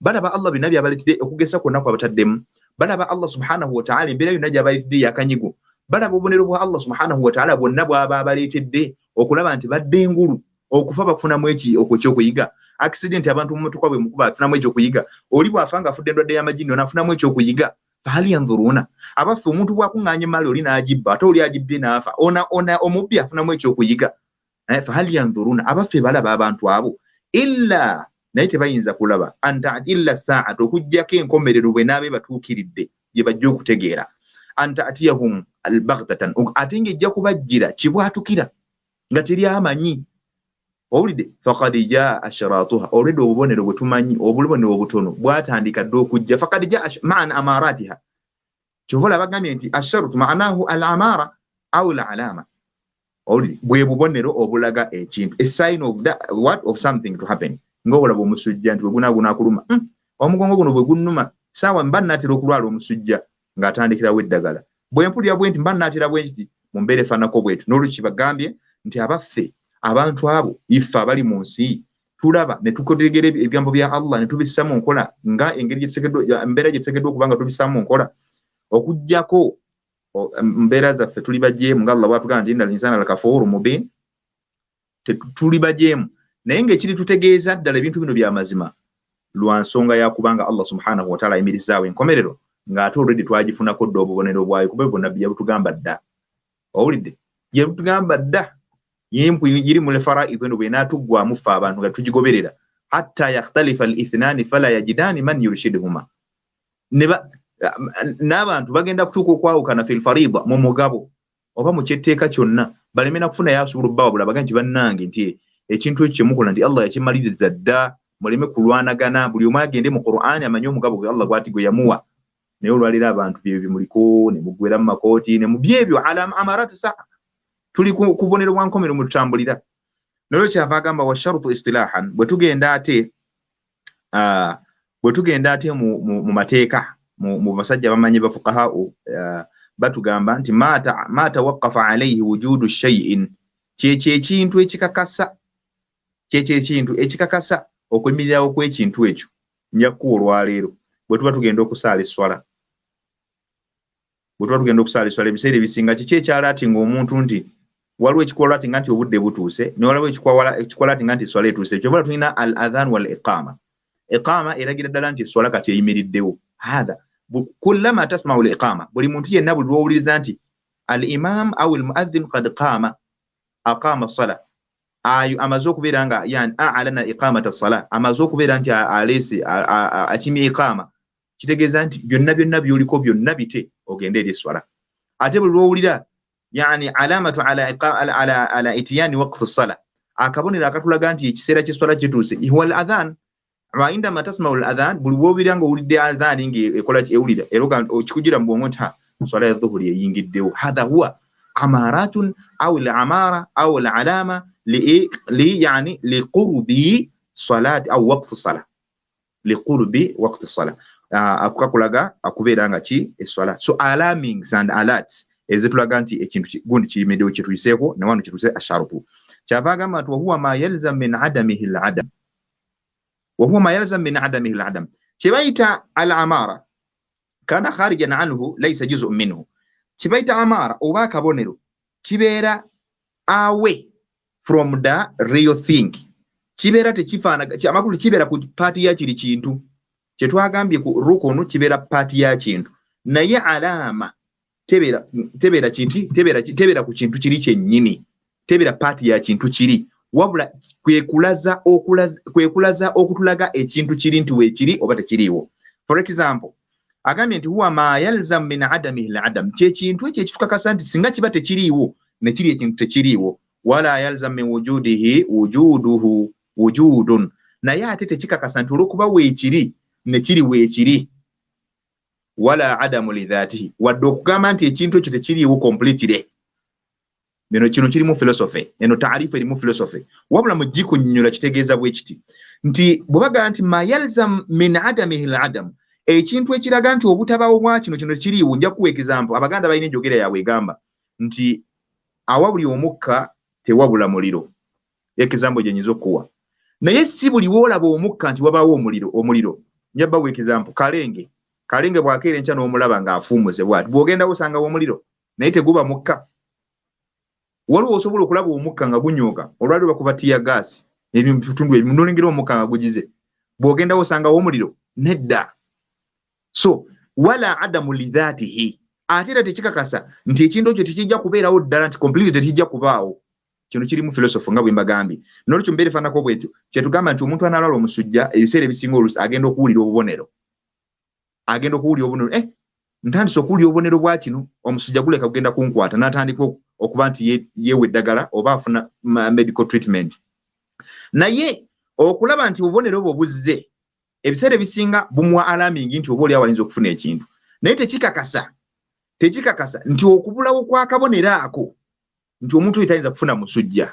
balaba Allah byonna byabaleetedde okugesa kwonna kwabataddemu balaba Allah subhanahu wa ta'ala embeera yonna gy'abaleetedde yakanyigo balaba obubonero bwa Allah subhanahu wa ta'ala bwonna bw'aba abaleetedde okulaba nti badde engulu okufa bakufunamu ekyokuyiga accident abantu mu motoka bwe mukuba afunamu ekyokuyiga oli bw'afa ng'afudde endwadde y'amajini onafunamu ekyokuyiga fahal yanzuruna abaffe omuntu bw'akuŋŋaanya emaali oli n'agibba ate oli agibbye n'afa omubbi afunamu ekyokuyiga fahal yanzuruna abaffe balaba abantu abo illa naye tebayinza kulaba illa saa'ata okuggyako enkomerero bwe n'abe batuukiridde gye bajja okutegeera anta atiyahum albaghtatan ate ng'ejja kubajjira kibwatukira nga teri amanyi owulidde faqad jaa ashratuha olwedde obubonero bwe tumanyi obubonero obutono bwatandika dde okujja faqad jaa ma'ana amaratiha kyovola bagambye nti asharutu ma'anahu al-amara au al-alama owulidde bwe bubonero obulaga ekintu a sign of of something to happen ng'olaba omusujja nti bwe gunaakuluma omugongo guno bwe gunnuma saawa mba nnaatera okulwala omusujja ng'atandikirawo eddagala bwe mpulira bwe nti mba nnaatera bwe nti mu mbeera efaanako bwetu n'olwekyo bagambye nti abaffe abantu abo ife abali mu nsi tulaba ne tukotegera ebigambo bya Allah ne tubissamu nkola nga engeri embeera gye tutegeddwa okuba nga tubissamu nkola okuggyako mbeera zaffe tuli bajeemu nga Allah bw'atugamba nti innal insana lakafuurun mubiin tuli bajeemu naye ng'ekiri tutegeeza ddala ebintu bino bya mazima lwa nsonga ya kubanga Allah subhanahu wa ta'ala ayimirizaawo enkomerero ng'ate already twagifunako dda obubonero bwayo kuba bonna byabutugamba dda owulidde yabutugamba dda yempu yiri mu lefaraidhu eno bw'enaatuggwamu ffe abantu nga tugigoberera hatta yakhtalifa al-ithnani fala yajidani man yurshiduhuma n'abantu bagenda kutuuka okwawukana fil farida mu mugabo oba mu kyetteeka kyonna baleme na kufuna yasobola obbawa bulabaga nti bannange nti ekintu ekyo kyemukola nti Allah yakimaliriza dda muleme kulwanagana buli omu agende mu Qur'ani amanye omugabo gwe Allah gwati gwe yamuwa naye olwalira abantu byebyo bimuliko ne mugwera mu makooti ne mu byebyo ala amaratu saa tuli kubonero bwa nkomero mu tutambulira nolwo kyava agamba wa sharutu istilahan bwe tugenda ate mu mateeka mu basajja bamanyi bafuqaha batugamba nti mata waqafa alayhi wujudu shay'in ekintu ekikakasa okwemirirawo kw'ekintu ekyo njakkuwa olwaleero bwe tuba tugenda okusaala esswala ebiseera ebisinga kiki ekyalaatinga omuntu nti waliwo ekikwalaatinga nti obudde butuuse ne waliwo ekikwalaatinga nti esswala etuuse ekyo bala tulina al adhan wal iqama eragira ddala nti esswala kati eyimiriddewo hatha kullama tasma'u al iqama buli muntu yenna buli lwowuliriza nti al imam aw al muadhin qad aqama as-sala ayo amaze okubeera nga yani a'lana iqamata as-sala amaze okubeera nti alese akimye iqama kitegeeza nti byonna byoliko byonna bite ogende eri esswala ate buli lwowulira yani alamatu ala itiyani waqti as-sala akabonero akatulaga nti ekiseera ky'esswala kituuse huwa al-adhan wa indama tasma'u al-adhan buli lwowulira nga owulidde adhan ng'ekola ewulira era okikugira mu bwongo nti esswala ya dhuhuri eyingiddewo hadha huwa amaratun aw al-amara aw al-alama يعني لقرب صلاة أو وقت الصلاة لقرب وقت الصلاة akakulaga akubeera nga ki esswala so alarmings and alerts ezitulaga nti ekintu gundi kiyimiddeo kyetuyiseeko ne wano kyetuyise asharutu kyava agamba nti wahuwa ma yalzam min adamihi al-adam kyebayita al-amara kana kharijan anhu laysa juz'un minhu kyebayita amara oba akabonero kibeera awe from the real thing kibeera tekifaanaga amakulu kibeera ku paati ya kiri kintu kyetwagambye ku rukunu kibeera paati ya kintu naye alama tebeera ku kintu kiri kyennyini tebeera paati ya kintu kiri wabula kwekulaza okutulaga ekintu kiri nti weekiri oba tekiriiwo for example agambye nti huwa ma yalzam min adamihi al-adam kyekintu ekyo ekitukakasa nti singa kiba tekiriiwo ne kiri ekintu tekiriiwo wala yalzam min wujudihi wujudun naye ate tekikakasa nti olwokuba weekiri ne kiri weekiri wala adamu lidhatihi wadde okugamba nti ekintu ekyo tekiriiwo completely kino kirimu philosophy eno taarifu erimu philosophy wabula mu gikunnyonnyola kitegeeza bwe kiti nti bwe bagamba nti ma yalzam min adamihi al-adam ekintu ekiraga nti obutabaawo bwa kino tekiriiwo nja kuwa example abaganda balina enjogera yaabwe egamba nti awabuli omukka tewabula muliro example gye nyiza okuwa naye si buli woolaba omukka nti wabaawo omuliro njabba wa example kalenge bw'akeera enkya n'omulaba ng'afuumuze bw'ati bw'ogendawo osangawo omuliro naye teguba mukka waliwo osobola okulaba omukka nga gunyooka olwaliwo bakuba tiya gaasi ebitundu ebimu n'olengera omukka nga gugize bw'ogendawo osangawo omuliro nedda so wala adamu lidhatihi ate era tekikakasa nti ekintu ekyo tekijja kubeerawo ddala nti completely tekijja kubaawo kino kirimu philosophy nga bwe mbagambye n'olwekyo mbeera efaanako bwetyo kyetugamba nti omuntu analala omusujja ebiseera ebisinga oluusi agenda okuwulira obubonero ntandise okuwulira obubonero bwa kino omusujja guleka kugenda kunkwata n'atandika okuba nti yeewa eddagala oba afuna medical treatment naye okulaba nti obubonero obwo buzze ebiseera ebisinga bumuwa alarming nti oba oli awayinza okufuna ekintu naye tekikakasa nti okubulawo kw'akabonero ako nti omuntu oyo tayinza kufuna musujja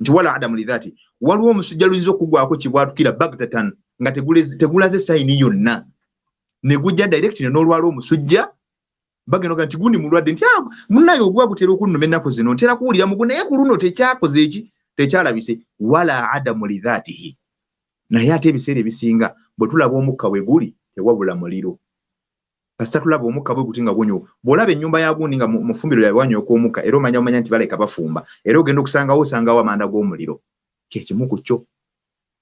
nti wala adamu lidhati waliwo omusujja luyinza okugwako kibwatukira bagtatan nga tegulaze sayini yonna ne gujja direct n'olwala omusujja bagenda nti gundi mulwadde nti munnaye ogwa gutera okunnuma ennaku zino ntera kuwulira mugu naye ku luno tekyakoze eki tekyalabise wala adamu lidhatihi naye ate ebiseera ebisinga bwe tulaba omukka we guli tewabula muliro kasita tulaba omukka bwe guti nga gunyooka bw'olaba ennyumba ya gundi nga mu ffumbiro lyabwe wanyooka omukka era omanya nti baleka bafumba era ogenda osangawo amanda g'omuliro kyekimu ku kyo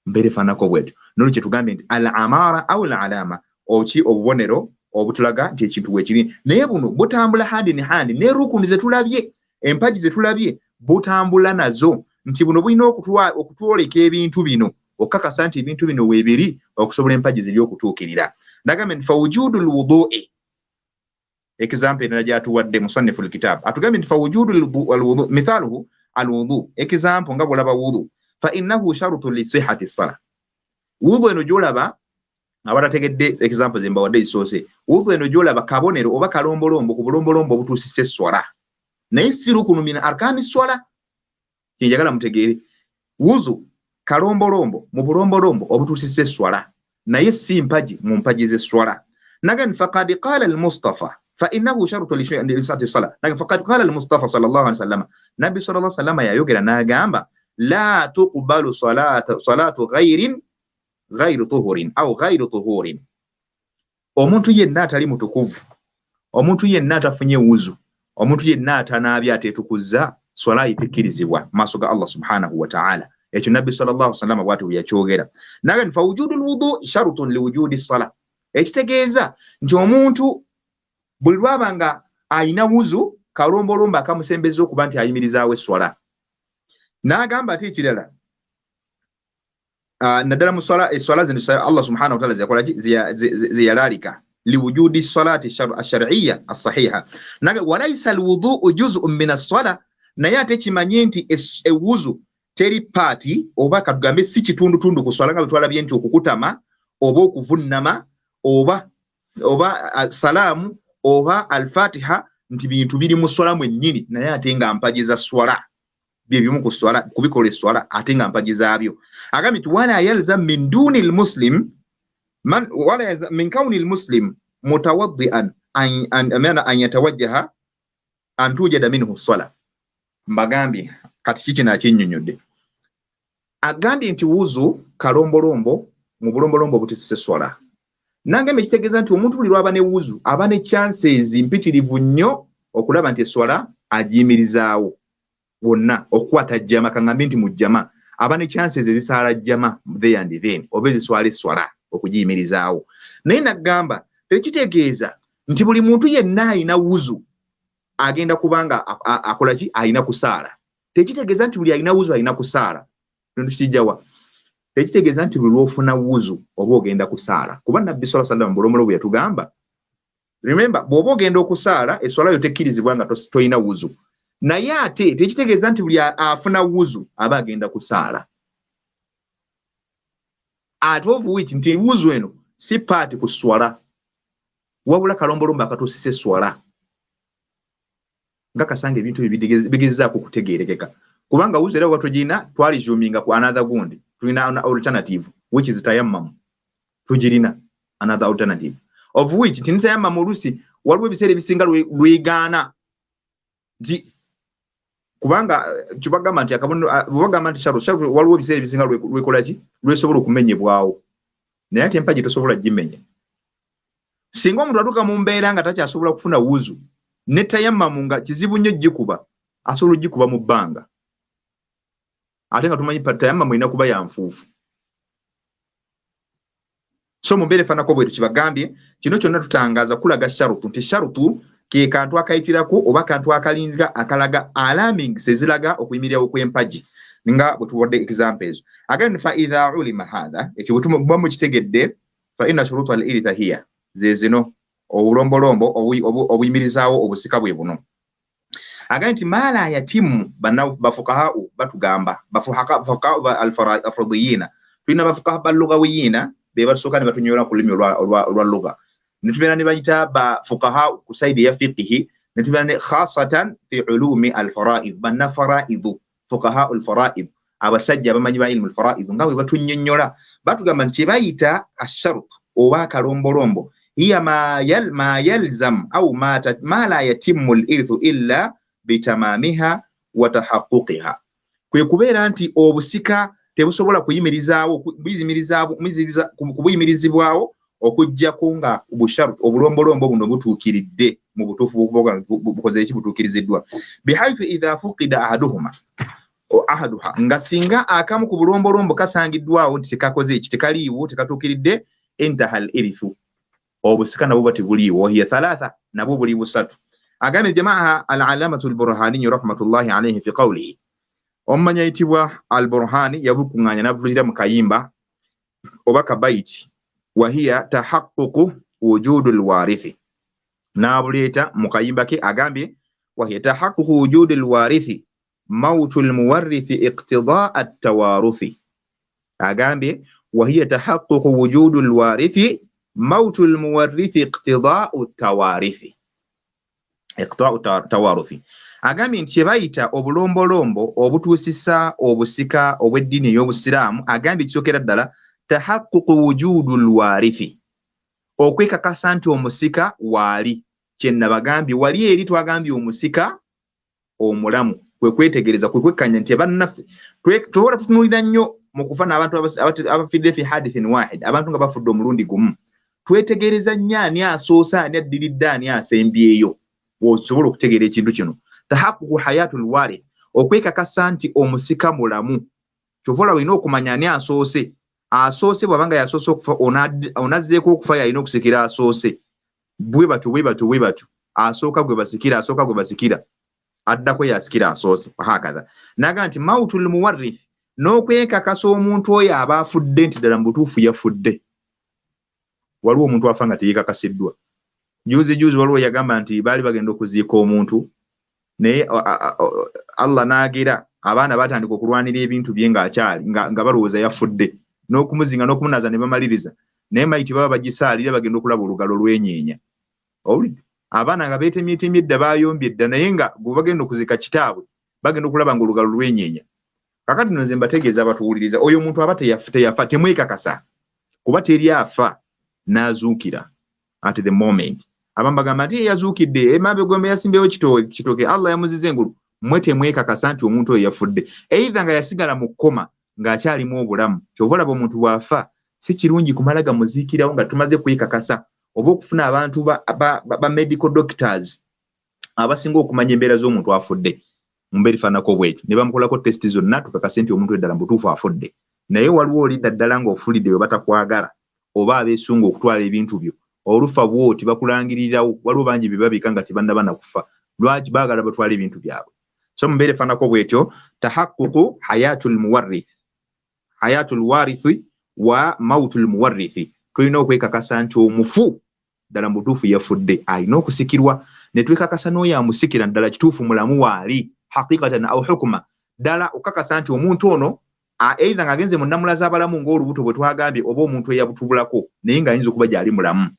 mbeera efaanako bwetyo n'olwekyo tugambye nti al amara aw al alama oki obubonero obutulaga nti ekintu wekiri naye buno butambula hand in hand ne rukuni zetulabye empaji zetulabye butambula nazo nti buno bulina okutwoleka ebintu bino okakasa nti ebintu bino webiri okusobola empaji ziri okutuukirira ndagambe nti fawujudu lwudu'i example ena gyatuwadde musannifu alkitab atugambe nti fawujudu alwudu mithaluhu alwudu example nga bwolaba wudu fa innahu sharutu li sihhati as-salah wudu eno gyolaba abatategedde example zembawadde isoose wudu eno gyolaba kabonero oba kalombolombo ku bulombolombo obutuusisa esswala naye si rukunu min arkani swala kinjagala mutegeere wuzu kalombolombo mu bulombolombo obutuusisa esswala naye si mpaji mu mpaji z'esswala nagan faqad qala al-mustafa fa innahu sharutu li sihhati as-salah nagan faqad qala al-mustafa sallallahu alaihi wasallam nabi sallallahu alaihi wasallam yayogera n'agamba la tuqbalu salatu ghayru tuhurin au ghayru tuhurin omuntu yenna atali mutukuvu omuntu yenna atafunye wuzu omuntu yenna atanaabye ateetukuza swala itekirizibwa maaso ga Allah subhanahu wa ta'ala ekyo nabbi sallallahu alaihi wasallam bw'ati yakyogera nagan fa wujudul wudu shartun li wujudi as-salah ekitegeeza nti omuntu buli lwabanga alina wuzu kalombolombo akamusembeza okuba nti ayimirizaawo esswala n'agamba ate ekirala naddala mu esswala zino Allah subhanahu wa ta'ala ziyakola ziyalalika liwujudi salati ash-shar'iyya as-sahiha naga walaysa al-wudu'u juz'un min as-salah naye ate kimanye nti ewuzu teri party oba katugambe si kitundu ku swala nga bitwalabye nti okukutama oba okuvunnama oba salamu oba al-fatiha nti bintu biri mu swala mwennyini naye ate nga mpaji za swala bye bimu ku swala kubikola swala ate nga mpaji zaabyo agambye nti wala yalzam min duni al-muslim man wala yalzam min kauni al-muslim mutawaddian an yatawajjaha an tujada minhu as-salah mbagambye kati kiki nakinnyonnyodde agambye nti wuzu kalombolombo mu bulombolombo butusise swala nange kitegeeza nti omuntu buli lwaba ne wuzu aba ne chances mpitirivu nnyo okulaba nti swala agiyimirizaawo wonna okukwata jjama kaŋŋambe nti mu jjama aba ne chances ezisaala jjama there and then oba eziswala esswala okugiyimirizaawo naye naggamba tekitegeeza nti buli muntu yenna alina wuzu agenda kubanga akola ki alina kusaala tekitegeeza nti buli alina wuzu alina kusaala tukijjawa tekitegeeza nti buli lwofuna wuzu oba ogenda kusaala kuba nabbi sallallahu alaihi wasallam bulomolo bwe yatugamba remember bw'oba ogenda okusaala esswala yo tekkirizibwa nga toyina wuzu naye ate tekitegeeza nti buli afuna wuzu aba agenda kusaala ate of which nti wuzu eno si paati ku swala wabula kalombolombo akatuusisa esswala nga kasanga ebintu bigezezaako kutegeerekeka kubanga wuzu era watugirina twalizuminga ku another gundi tulina alternative which is tayammum tugirina another alternative of which tinitayammum olusi waliwo ebiseera ebisinga lwegaana nti kubanga kibagamba nti bwebagamba nti sharu waliwo ebiseera ebisinga lwekola ki lwesobola okumenyebwawo naye ate empaji tosobola gimenya singa omuntu atuuka mu mbeera nga takyasobola kufuna wuzu ne tayammamu nga kizibu nnyo gikuba asobola ogikuba mu bbanga ate nga tumanyi tayammamu erina kuba ya nfuufu so mu mbeera efaanako bwe tukibagambye kino kyonna tutangaaza kulaga sharutu nti sharutu ke kantu akayitirako oba kantu akalinga akalaga alarming sezilaga okuyimirirawo kw'empaji nga bwe tuwadde examples agandi fa idha ulima hadha ekyo bwe mukitegedde fa inna shurutu al-iritha hiya zezino obulombolombo obuyimirizaawo obusika bwe buno agandi nti mala yatimu bafukahau batugamba bafukahau al-fardiyina tulina bafukahau bal-lughawiyina be batusooka ne batunyola ku lulimi olwa lugha nitubeera ne bayita bafukahau ku saidi ya fiqhi nitubeera ne khasatan fi ulumi al-faraid banna faraidu fukahau al-faraid abasajja abamanyi ba ilmu al-faraid nga bwe batunnyonnyola batugamba nti bayita asharut oba akalombolombo hiya ma yalzam au ma la yatimmu al-irthu illa bitamamiha wa tahaqquqiha kwe kubeera nti obusika tebusobola kuyimirizibwawo okujjako nga obusharut obulombolombo buno butuukiridde mu butuufu bukoze eki butuukiriziddwa bihaythu idha fuqida ahaduha nga singa akamu ku bulombolombo kasangiddwawo nti tekakoze eki tekaliiwo tekatuukiridde intaha al-irithu obusika nabwo bati buliwo wahiya thalatha nabwo buli busatu agambye jamaa al-alamatu al-burhani rahmatullahi alayhi fi qawlihi omanya yitibwa al-burhani yabukunganya nabulira mu kayimba oba kabaiti wahiya tahaqququ wujudu al-warithi nabuleta mu kayimba ke agambye wahiya tahaqququ wujudu al-warithi mautu al-muwarrithi iqtidaa at-tawaruthi agambye wahiya tahaqququ wujudu al-warithi mautu al-muwarrithi iqtidaa at-tawarithi tawaruthi agambye nti bayita obulombolombo obutuusisa obusika obw'eddiini ey'obusiraamu agambye kisookera ddala tahaqququ wujudu lwarithi okwekakasa nti omusika waali kyennabagambye wali eri twagambye omusika omulamu kwe kwetegereza kwe kwekkanya nti bannaffe tobola tutunulira nnyo mu kufa n'abantu abafidde fi hadithin wahid abantu nga bafudde omulundi gumu twetegereza nnyo ani asoose ani addiridde ani asembyeyo osobola okutegeera ekintu kino tahaqququ hayatul warith okwekakasa nti omusika mulamu kyovola olina okumanya ani asoose bw'abanga yasoose okufa onazzeeko okufa yalina okusikira asoose bwe batyo asooka gwe basikira addako yasikira asoose hakaza naga nti mautul muwarrith n'okwekakasa omuntu oyo aba afudde nti ddala mu butuufu yafudde waliwo omuntu afa nga teyekakasiddwa juzi waliwo yagamba nti baali bagenda okuziika omuntu naye Allah n'agira abaana batandika okulwanira ebintu bye ng'akyali nga balowooza yafudde n'okumuzinga n'okumunaza ne bamaliriza naye mayiti baba bagisaalira bagenda okulaba olugalo lw'enyeenya owulidde abaana nga beetemyetemye edda bayombye edda naye nga bwe bagenda okuziika kitaabwe bagenda okulaba ng'olugalo lw'enyeenya kakati nno nze mbategeeza abatuwuliriza oyo omuntu aba teyafa temwekakasa kuba teri afa n'azuukira at the moment abamu bagamba nti yazuukidde emabegombe yasimbewo kitooke Allah yamuzize engulu mmwe temwekakasa nti omuntu oyo yafudde either nga yasigala mu kkoma ng'akyalimu obulamu kyova olaba omuntu bw'afa si kirungi kumala gamuziikirawo nga tumaze kwekakasa oba okufuna abantu ba medical doctors abasinga okumanya embeera z'omuntu afudde mu mbeera efaananako bwetyo ne bamukolako testi zonna tukakase nti omuntu eddala mutuufu afudde naye waliwo olidda ddala ng'ofulidde we batakwagala oba abeesunga okutwala ebintu byo olufa bwoti bakulangirirawo waliwo bangi bye babika nga tebannaba nakufa lwaki baagala batwala ebintu byabwe so mu mbeera efaananako bwetyo tahaqququ hayatul warithi wa mautul muwarrithi tulina okwekakasa nti omufu ddala mutuufu yafudde alina okusikirwa ne twekakasa n'oyo amusikira ddala kituufu mulamu waali haqiqatan au hukuma ddala okakasa nti omuntu ono either ng'agenze mu nnamula z'abalamu ng'olubuto bwe twagambye oba omuntu eyabutubulako naye ng'ayinza okuba gyali mulamu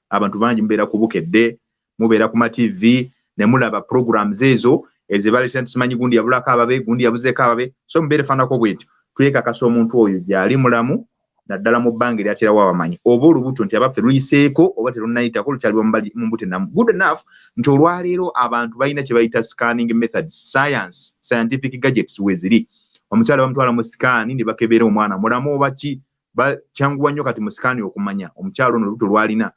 abantu bangi mubeera ku bukedde mubeera ku ma-TV ne mulaba programs ezo ezibaleeta nti simanyi gundi yabulako ababe gundi yabuzeeko ababe so mubeera efaanako bwetyo twekakasa omuntu oyo gyali mulamu naddala mu bbanga eryaterawo abamanyi oba olubuto nti abaffe luyiseeko oba terunayitako lukyali mu mbuto ennamu good enough nti olwaleero abantu balina kye bayita scanning methods scientific gadgets weziri omukyala bamutwala mu sikaani ne bakebeera omwana mulamu oba ki kyanguwa nnyo kati mu sikaani okumanya omukyala ono olubuto lwalina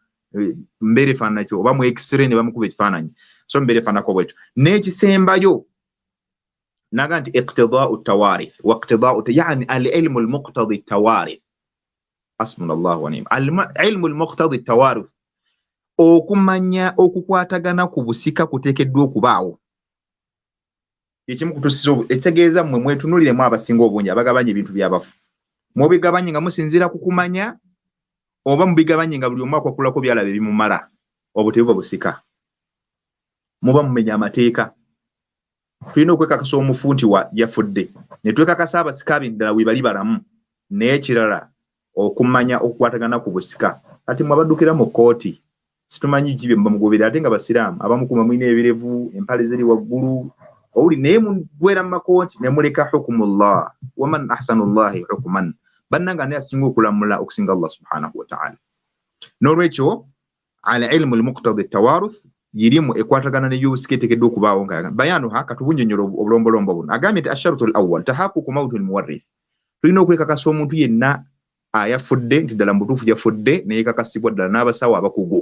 mbeera efaanana kyo oba mu x-ray ne bamukuba ekifaananyi so mbeera efaanako bwetyo n'ekisembayo naga nti iqtidaa'u tawarith wa iqtidaa'u yani al-ilmu al-muqtadi tawarith hasbunallahu wa ni'mal ilmu al-muqtadi tawarith okumanya okukwatagana ku busika kuteekeddwa okubaawo ekimu kutusiza ekitegeeza mmwe mwetunuliremu abasinga obungi abagabanya ebintu by'abafu mubigabanye nga musinziira ku kumanya oba mubigabanye nga buli omu akwakulako byalaba ebimumala obutebuba busika muba mumenya amateeka tulina okwekakasa omufu nti yafudde ne twekakasa abasika ddala we bali balamu naye ekirala okumanya okukwatagana ku busika kati mwe abaddukira mu kooti situmanyi kibye mubamugobera ate nga basiraamu abamukuma mwina ebirevu empale ziri waggulu owuli naye mugwera mu makooti ne muleka hukumullah waman ahsanullahi hukuman bannanga naye asinga okulamula okusinga Allah subhanahu wa ta'ala n'olwekyo ala ilmu al-muqtadi tawaruth yirimu ekwatagana n'ebyobusika eteekeddwa okubaawo nga bayanuha katubunnyonnyola obulombolombo buno agambye nti asharutu al-awwal tahaqququ mawtu al-muwarrith tulina okwekakasa omuntu yenna ayafudde nti ddala mutuufu yafudde neyekakasibwa ddala n'abasawo abakugu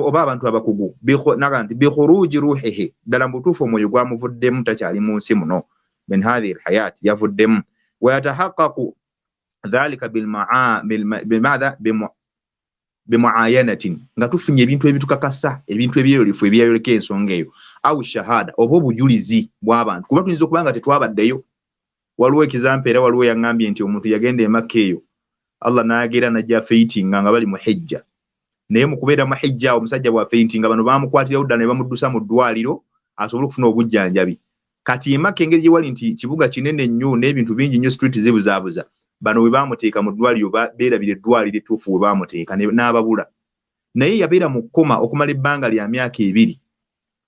oba abantu abakugu naga nti bikhuruji ruhihi ddala mutuufu omwoyo gwamuvuddemu takyali mu nsi muno min hadhihi al-hayati yavuddemu ويتحقق ذلك بالماذا bimuayanatin nga tufunye ebintu ebitukakasa ebintu ebyerolifu ebyayoleka ensonga eyo au shahada oba obujulizi bw'abantu kuba tuyinza okubanga tetwabaddeyo waliwo ekizampa era waliwo yaŋŋambye nti omuntu yagenda e Makka eyo Allah n'agera najja feitinga nga bali mu hijja naye mu kubeera mu hijja omusajja bwa feitinga bano baamukwatirawo ddala ne bamuddusa mu ddwaliro asobole okufuna obujjanjabi kati e Makka engeri gye wali nti kibuga kinene nnyo n'ebintu bingi nnyo street zibuzaabuza bano we baamuteeka mu ddwaliro beerabira eddwaliro ettuufu we baamuteeka n'ababula naye yabeera mu kkoma okumala ebbanga lya myaka 2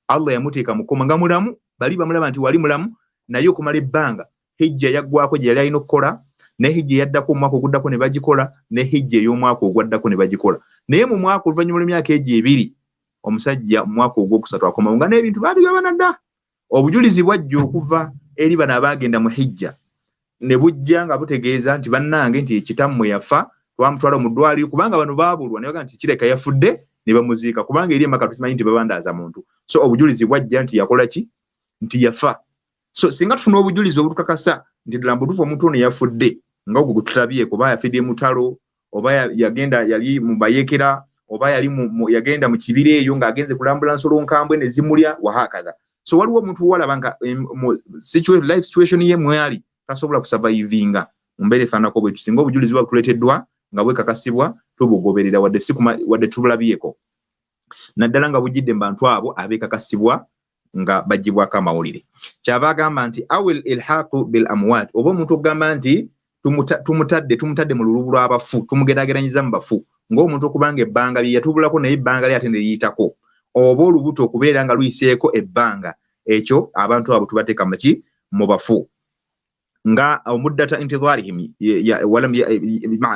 Allah yamuteeka mu kkoma nga mulamu bali bamulaba nti wali mulamu naye okumala ebbanga hijja yaggwako gye yali alina okukola ne hijja yaddako omwaka oguddako ne bagikola ne hijja ey'omwaka ogwaddako ne bagikola naye mu mwaka oluvannyuma lw'emyaka egyo 2 omusajja mu mwaka ogwokusatu akomawo nga n'ebintu baabigabana dda obujulizi bwajja okuva eri bano abaagenda mu hijja ne bujja nga butegeeza nti bannange nti ekitammwe yafa twamutwala mu ddwaliro kubanga bano baabulwa ne baga nti kireka yafudde ne bamuziika kubanga eri emaka tukimanyi nti babandaaza muntu so obujulizi bwajja nti yakola ki nti yafa so singa tufuna obujulizi obutukakasa nti ddala mbutuufu omuntu ono yafudde nga ogwo gutulabye kuba yafidde mutalo oba yagenda yali mu bayeekera oba yali yagenda mu kibira eyo ng'agenze kulambula nsolo nkambwe ne zimulya wahakaza so waliwo omuntu walaba nga life situation ye mwali tasobola kusurvivinga mu mbeera efaanako bwe tusinga obujulizi bwa butuleeteddwa nga bwekakasibwa tubugoberera wadde tubulabyeko naddala nga bujjidde mu bantu abo abeekakasibwa nga baggyibwako amawulire kyava agamba nti awil ilhaqu bil amwat oba omuntu okugamba nti tumutadde mu lulubu lw'abafu tumugeraageranyiza mu bafu ng'omuntu okubanga ebbanga lye yatubulako naye ebbanga lye ate ne liyitako oba olubuto okubeera nga luyiseeko ebbanga ekyo abantu abo tubateeka maki mu bafu nga muddata intidharihim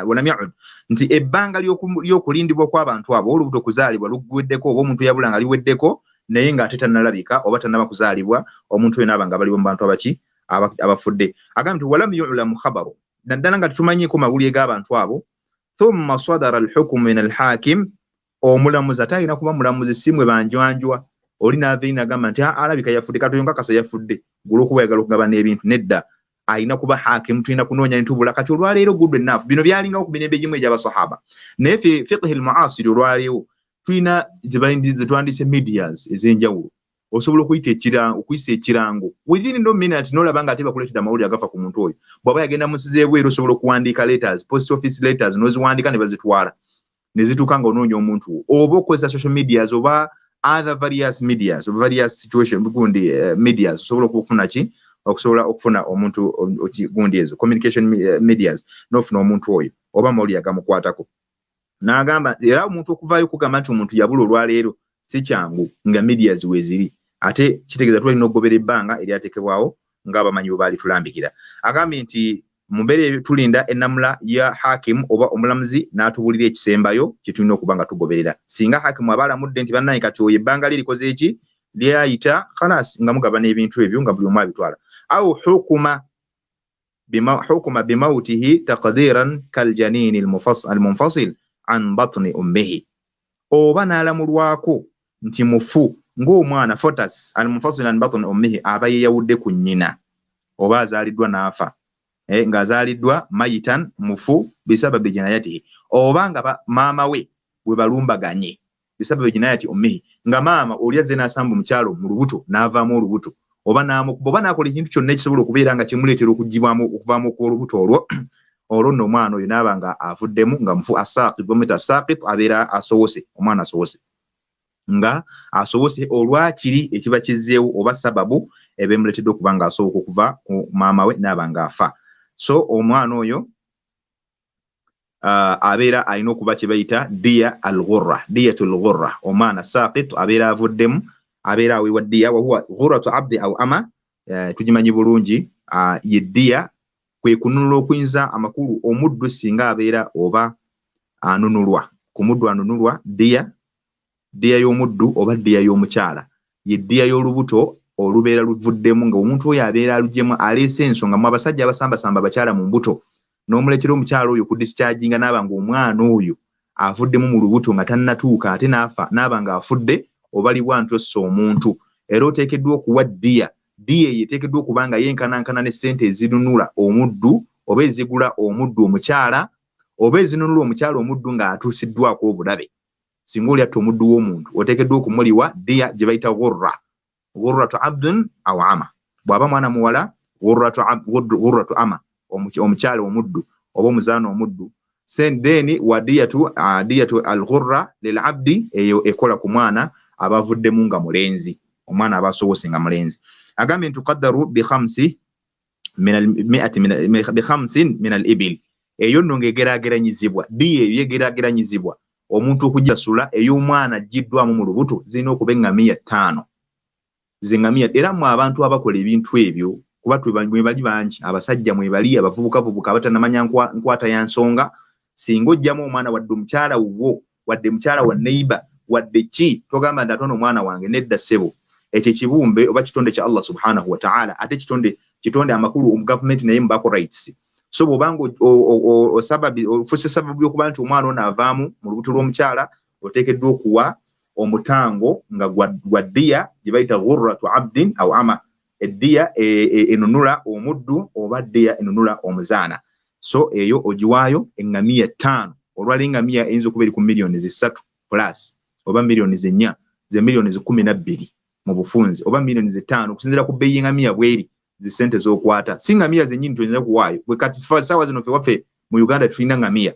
walam yaud nti ebbanga ly'okulindibwa kw'abantu abo olubuto okuzaalibwa luggweddeko oba omuntu yabula nga liweddeko naye ng'ate tannalabika oba tannaba kuzaalibwa omuntu oyo naaba nga baliwo mu bantu abaki abafudde agamba nti walam yu'lamu khabaru naddala nga tetumanyiiko mawulire g'abantu abo thumma sadara alhukmu min alhakim omulamuzi ate alina kuba mulamuzi si mwe banjwanjwa oli n'aveeri n'agamba nti alabika yafudde katoyo nkakasa yafudde gulwokuba ayagala okugabana ebintu nedda alina kuba hakimu tulina kunoonya nitubula kati olwaleero good enough bino byalingawo ku mirembe gimu egy'abasahaba naye fiqhi almuasiri olwaleero tulina ze twandise medias ez'enjawulo osobola okuyisa ekirango within no minute n'olaba nga ate bakuleetera amawulire agafa ku muntu oyo bw'aba yagenda mu nsi z'ebweru osobola okuwandiika letters post office letters n'oziwandiika ne bazitwala ne zituuka ng'onoonya omuntu oba okozesa social medias oba other various medias various situation gundi medias osobola okufuna ki okusobola okufuna omuntu gundi ezo communication medias n'ofuna omuntu oyo oba amawulire agamukwatako n'agamba era omuntu okuvaayo okugamba nti omuntu yabula olwaleero si kyangu nga medias weeziri ate kitegeeza tulina okugobera ebbanga eryateekebwawo ng'abamanyi bwe baali tulambikira agambye nti mu mbeera tulinda ennamula ya hakimu oba omulamuzi n'atubulira ekisembayo kye tulina okuba nga tugoberera singa hakimu aba alamudde nti bannange kati oyo ebbanga lye likoze eki lyayita khalas nga mugabana ebintu ebyo nga buli omu abitwala au hukuma bimawutihi taqdiran kaljanini almunfasil an batni ummihi oba n'alamulwako nti mufu ng'omwana fotas almunfasil an batni ummihi aba yeyawudde ku nnyina oba azaaliddwa n'afa ng'azaaliddwa mayitan mufu bisababi jinayatihi oba nga maama we bwe balumbaganye bisababi jinayati ummihi nga maama oli azze n'asamba omukyalo mu lubuto n'avaamu olubuto oba n'akola ekintu kyonna ekisobola okubeera nga kimuleetera okuvaamu okw'olubuto olwo nno omwana oyo n'aba nga avuddemu nga mufu asaqit bamwita asaqit abeera asowose omwana asowose nga asobose olwakiri ekiba kizzeewo oba sababu ebeemuleetedde okuba nga asoboka okuva ku maama we n'aba nga afa so omwana oyo abeera alina okuba kye bayita diyatul ghurra omwana saqit abeera avuddemu abeera aweebwa ddiya wahuwa ghurratu abdi au ama tugimanyi bulungi ye ddiya kwe kununula okuyinza amakulu omuddu singa abeera oba anunulwa ku muddu anunulwa ddiya y'omuddu oba ddiya y'omukyala ye ddiya y'olubuto olubeera luvuddemu nga omuntu oyo abeera alugyemu aleese ensonga mu abasajja abasambasamba abakyala mu mbuto n'omuleetera omukyala oyo ku discharginga n'aba nga omwana oyo avuddemu mu lubuto nga tannatuuka ate n'afa n'aba nga afudde oba libwa ntossa omuntu era oteekeddwa okuwa ddiya eyo eteekeddwa okuba nga yenkanankana ne ssente ezinunula omuddu oba ezigula omuddu omukyala obezi nunulu omukyala omuddu nga atusiddwako obulabe singa oli atta omuddu w'omuntu oteekeddwa okumuliwa diya gye bayita ghurratu abdun aw ama bw'aba mwana muwala ghurratu ama omukyala omuddu oba omuzaana omuddu then wa diyatu al-ghurra lil abdi eyo ekola ku mwana abavuddemu nga mulenzi omwana aba asobose nga mulenzi agambye tuqaddaru bi 5 min al-ibil eyo nno ng'egeraageranyizibwa diya eyo yegeraageranyizibwa omuntu okujasula ey'omwana ajjiddwamu mu lubuto zirina okuba eŋŋamiya 5 z'eŋŋamiya era mu abantu abakola ebintu ebyo kuba mwe bali bangi abasajja mwe bali abavubukavubuka abatanamanya nkwata ya nsonga singa ojjamu omwana wadde omukyala wo wadde mukyala wa neighbor wadde ki togamba nti atono omwana wange nedda ssebo ekyo kibumbe oba kitonde kya Allah subhanahu wa ta'ala ate kitonde amakulu government naye mbako rights so bw'obanga ofuuse sababu y'okuba nti omwana ono avaamu mu lubuto lw'omukyala oteekeddwa okuwa omutango nga gwa ddiya gye bayita ghurratu abdin aw ama eddiya enunula omuddu oba ddiya enunula omuzaana so eyo ogiwaayo eŋŋamiya 5 olwali eŋŋamiya eyinza okuba eri ku millions 3 plus oba millions 4 ze millions 12 mu bufunzi oba millions 5 okusinziira ku bbeeyi y'eŋŋamiya bweri zisente z'okwata si ŋŋamiya zennyini tuyinza kuwaayo bwe kati saawa zino ffe waffe mu Uganda tulina ŋŋamiya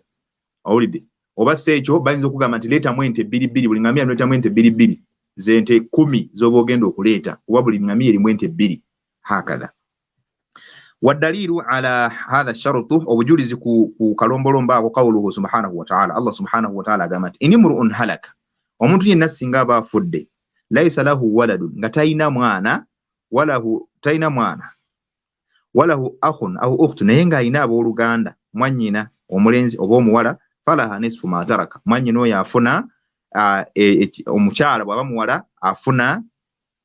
owulidde oba si ekyo bayinza okugamba nti leetamu ente 2 buli ŋŋamiya noleetamu ente 2 z'ente 10 z'oba ogenda okuleeta kuba buli ŋŋamiya erimu ente 2 hakadha والدليل على هذا الشرط وبجولز كالومبولومبا وقوله سبحانه وتعالى الله سبحانه وتعالى قامت إن امرؤ هلك ومن الناس سنغابا فد ليس له ولد غتاينا موانا وله أخ أو أخت نينغا إنا بولغاندا mwanyina omulenzi oba omuwala falaha nisfu ma taraka mwanyina oyo afuna omukyala bw'aba muwala afuna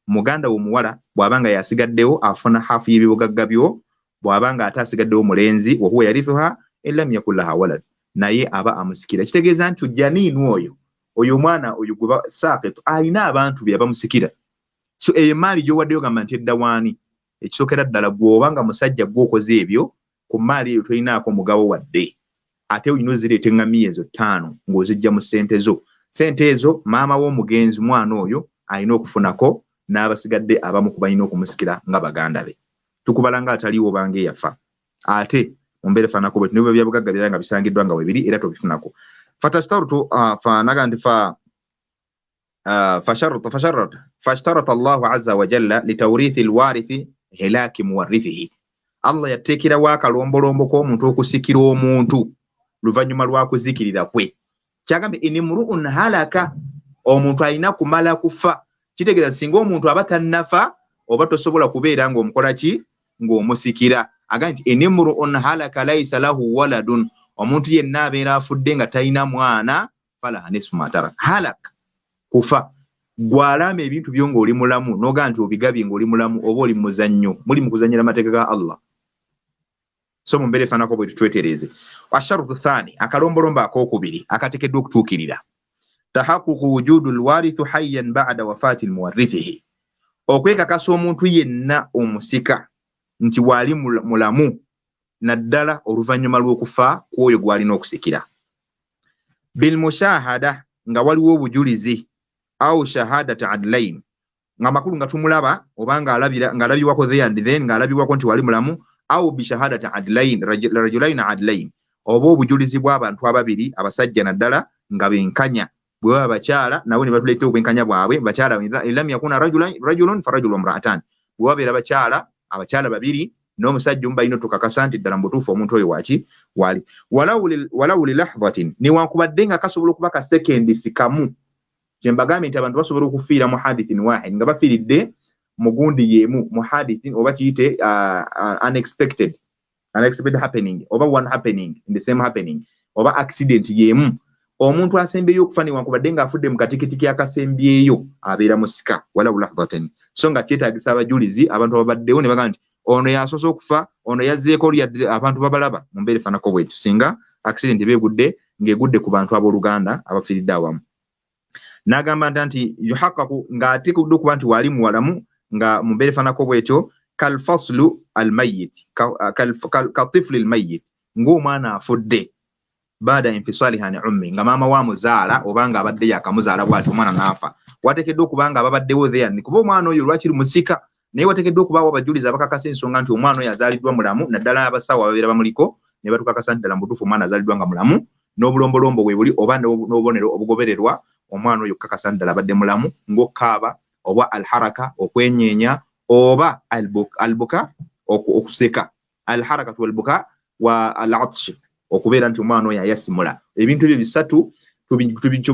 muganda w'omuwala bw'abanga yasigaddewo afuna hafu y'ebibugagga byo bw'abanga ate asigaddewo mulenzi wa huwa yarithuha illam yakul laha walad naye aba amusikira kitegeeza nti janinu oyo mwana oyo gwe saqit alina abantu bye abamusikira so eyo maali gy'owaddeyo gamba nti edda waani ekisookera ddala gw'obanga musajja gw'okoze ebyo ku maali eyo tolinaako mugabo wadde ate olina ozireeta eŋŋamiya ezo 5 ng'ozijja mu ssente ezo maama w'omugenzi mwana oyo alina okufunako n'abasigadde abamu ku balina okumusikira nga baganda be tukubala nga ataliiwo obanga eyafa ate mumbeere fanako bwe tunibwe byabugagga birala nga bisangiddwa nga webiri era tobifunako fatashtartu naga nti fashtarata Allahu azza wa jalla litawrithi alwarithi hilaki muwarithihi Allah yateekerawo akalombolombo k'omuntu okusikira omuntu luvannyuma lwa kuzikirira kwe kyagambye inimru'un halaka omuntu alina kumala kufa kitegeeza singa omuntu aba tannafa oba tosobola kubeera ng'omukola ki ng'omusikira agambye nti inimru'un halaka laysa lahu waladun omuntu yenna abeera afudde nga talina mwana falaha nisfu ma taraka halak kufa gwalama ebintu byo ng'oli mulamu n'ogaa nti obigabye ng'oli mulamu oba oli muzannyo muli mu kuzannyira amateeka ga Allah so mumbeere fanako bwe tutwetereze asharutu thani akalombolombo ak'okubiri akateekeddwa okutuukirira tahaqququ wujudu alwarithu hayyan ba'da wafati almuwarrithihi okwekakasa omuntu yenna omusika nti wali mulamu naddala oluvannyuma lw'okufa kw'oyo gwalina okusikira bilmushahada nga waliwo obujulizi au shahadati adlain nga makulu nga tumulaba oba ng'alabibwako then ng'alabibwako nti wali mulamu au bishahadati adlain rajulain adlain oba obujulizi bw'abantu ababiri abasajja naddala nga benkanya bwe baba bakyala nabo ne batuleeta obwenkanya bwabwe bakyala lam yakuna rajulun farajulu imra'atan bwe babeera abakyala babiri n'omusajja omu balina tukakasa nti ddala mu butuufu omuntu oyo wali walawu lilahdatin newankubadde nga kasobola okuba ka sekendisi kamu kye mbagambye nti abantu basobola okufiira mu hadithin wahid nga bafiiridde mu gundi y'emu mu hadithin oba kiyite unexpected happening oba one happening in the same happening oba accident y'emu omuntu asembyeyo okufa newankubadde ng'afudde mu katikitiki akasembyeyo abeera musika walawu lahdatin so nga kyetaagisa abajulizi abantu ababaddewo ne bagamba nti ono yasoose okufa ono yazzeeko abantu babalaba mu mbeera efaanako bwetyo singa accident eba ng'egudde ku bantu abooluganda abafiiridde awamu n'agamba nti yuhaqqaqu ng'ate kudde okuba nti wali muwalamu nga mu mbeera efaanako bwetyo kalfaslu almayit katifuli almayit ng'omwana afudde baada infisaliha an ummi nga mama wa muzaala obanga abadde yakamuzaala bw'atyo omwana n'afa wateekeddwa okubanga ababaddewo there kuba omwana oyo lwakiri musika naye wateekeddwa okubaawo abajulizi abakakasa ensonga nti omwana oyo azaaliddwa mulamu naddala abasawo ababeera bamuliko ne batukakasa nti ddala mutuufu omwana azaaliddwa nga mulamu n'obulombolombo bwe buli oba n'obubonero obugobererwa omwana oyo okukakasa nti ddala abadde mulamu ng'okkaaba oba alharaka okwenyeenya oba albuka okuseka alharakatu walbuka wa alatsh okubeera nti omwana oyo ayasimula ebintu ebyo bisatu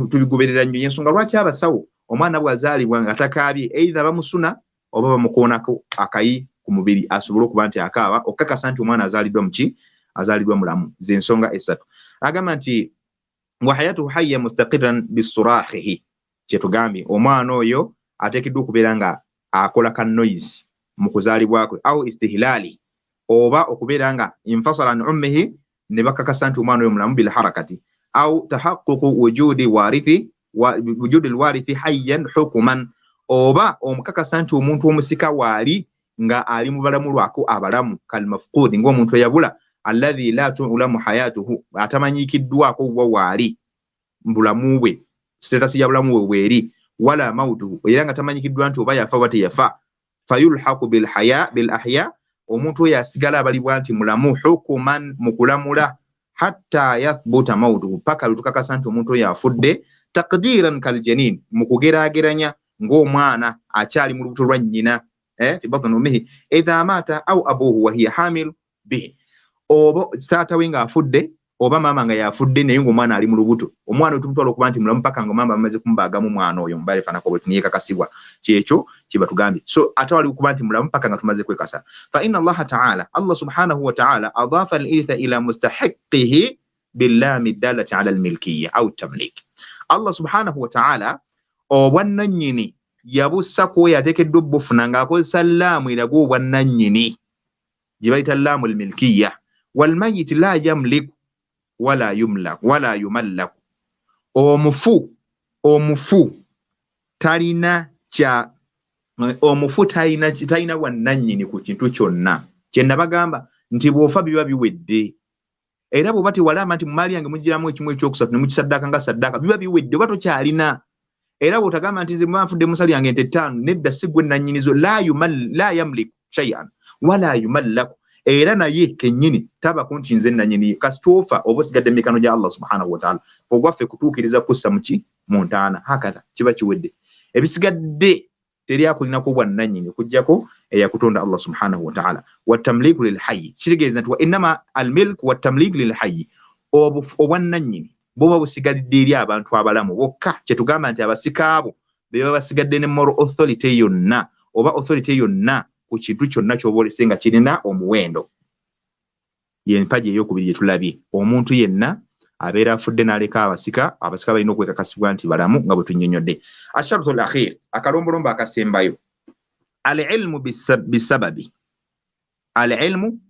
tubigoberera nnyo y'ensonga lwaki abasawo omwana bw'azaalibwa nga takaabye either bamusuna oba bamukoonako akayi ku mubiri asobole okuba nti akaaba okukakasa nti omwana azaaliddwa muki azaalibwa mulamu z'ensonga esatu agamba nti wa hayatuhu hayya mustaqiran bisurahihi kyetugambye omwana oyo ateekeddwa okubeera nga akola ka noise mu kuzaalibwa kwe au istihlali oba okubeera nga infasala an ummihi ne bakakasa nti omwana oyo mulamu bil harakati au tahaqququ wujudi alwarithi hayyan hukuman oba omukakasa nti omuntu omusika waali nga ali mu balamu lwako abalamu kalmafqudi ng'omuntu eyabula alladhi la tu'lamu hayatuhu atamanyikiddwako wa waali mbulamu bwe status ya bulamu bwe bweri wala mautuhu era nga tamanyikiddwa nti oba yafa oba teyafa fayulhaqu bil ahya omuntu oyo asigala abalibwa nti mulamu hukuman mukulamula hatta yathbuta mautuhu paka lutukakasa nti omuntu oyo afudde taqdiran kal janin mukugeraageranya ng'omwana akyali mu lubuto lwa nnyina fi batni ummihi idha mata au abuhu wa hiya hamil bihi oba taata we nga afudde oba maama nga yafudde naye ng'omwana ali mu lubuto omwana oyo tumutwala okuba nti mulamu paka nga maama bamaze kumubaagamu omwana oyo mubale fanako bwe tuniyekakasibwa kyekyo kye batugambye so ate wali okuba nti mulamu paka nga tumaze kwekasa fa inna allaha ta'ala allah subhanahu wa ta'ala adaafa al-irtha ila mustahiqihi billaami dalati ala al-milkiyya au tamlik allah subhanahu wa ta'ala obwannannyini yabussa kwoyo ateekeddwa obbufuna ng'akozesa laamu eraga obwannannyini gye bayita laamu al-milkiyya walmayiti la yamliku wala yumallaku omufu talina wannannyini ku kintu kyonna kye nabagamba nti bw'ofa biba biwedde era bw'oba tewalama nti mu maali yange mugiramu ekimu ekyokusatu ne mukisaddaaka nga saddaaka biba biwedde oba tokyalina era bw'otagamba nti nze mwanfudde musali yange ente ttaano nedda si gwe nannyinizo la yamliku shay'an wala yumallaku era naye kennyini tabako nti nze nannyini kasitoofa oba osigadde mu mikono gya Allah subhanahu wa ta'ala ogwaffe kutuukiriza kussa muki mu ntaana hakadha kiba kiwedde ebisigadde teri akulinako bwannannyini okuggyako eyakutonda Allah subhanahu wa ta'ala wattamliku lil hayyi kitegeeza nti wa innama almilku wattamliku lil hayyi obwannannyini boba busigalidde eri abantu abalamu bokka kyetugamba nti abasikaabo beba basigadde ne moral authority yonna oba authority yonna ku kintu kyonna ky'oba olese nga kirina omuwendo y'empagi ey'okubiri gye tulabye omuntu yenna abeera afudde n'aleka abasika balina okwekakasibwa nti balamu nga bwe tunnyonnyodde asharutu al akhir akalombolombo akasembayo al-ilmu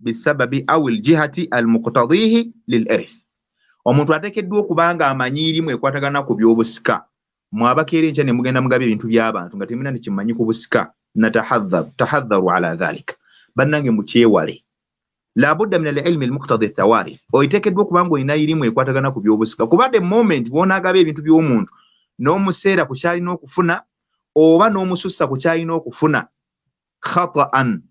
bisababi au al-jihati al-muqtadihi lil-irth omuntu ateekeddwa okuba nga amanyi irimu ekwatagana ku by'obusika mwabakeera enkya ne mugenda mugaba ebintu by'abantu nga temulina ne kimanyi ku busika tahadharu ala dhalika bannange mukyewale labudda min al-ilmi al-muqtadi at-tawarith oiteekeddwa okuba nga olina irimu ekwatagana ku by'obusika kuba the moment bw'onaagaba ebintu by'omuntu n'omuseera ku kyalina okufuna oba n'omusussa ku kyalina okufuna khata'an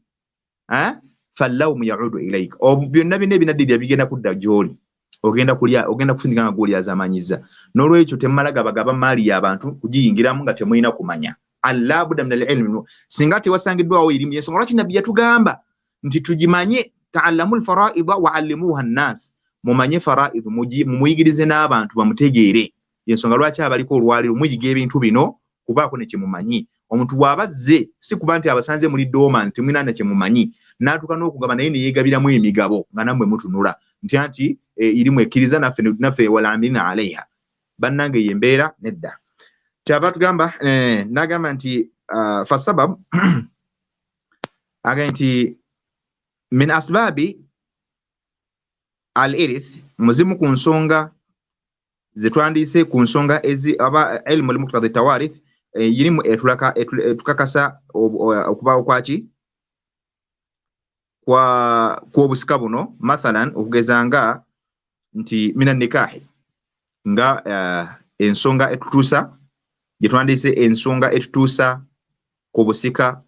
fallawmu ya'udu ilayka byonna bino ebinaddibya bigenda kudda gy'oli ogenda kufundika nga gw'olyazaamanyiza n'olwekyo temmala gabagaba maali y'abantu kugiyingiramu nga temulina kumanya allabuda min al-ilmi singa tewasangiddwawo irimu y'ensonga lwaki nabbi yatugamba nti tugimanye ta'allamu al-fara'ida wa 'allimuha an-nas mumanye fara'id mumuyigirize n'abantu bamutegeere y'ensonga lwaki abaliko olwaliro muyiga ebintu bino kubaako ne kyemumanyi omuntu bw'abazze si kuba nti abasanze muli dooma nti mwina ne kyemumanyi n'atuuka n'okugaba naye ne yeegabiramu emigabo nga nammwe mutunula nti irimu ekkiriza naffe walamina alaiha bannange yembeera nedda kyava tugamba n'agamba nti fasabab aga nti min asbabi al-irith muzimu ku nsonga zetwandiise ku nsonga aba ilmu al-muqtadi tawarith yirimu etukakasa okubaawo kwaki kw'obusika buno mathalan okugeza nga nti mina nikahi nga ensonga etutuusa gye twandise ensonga etutuusa ku busika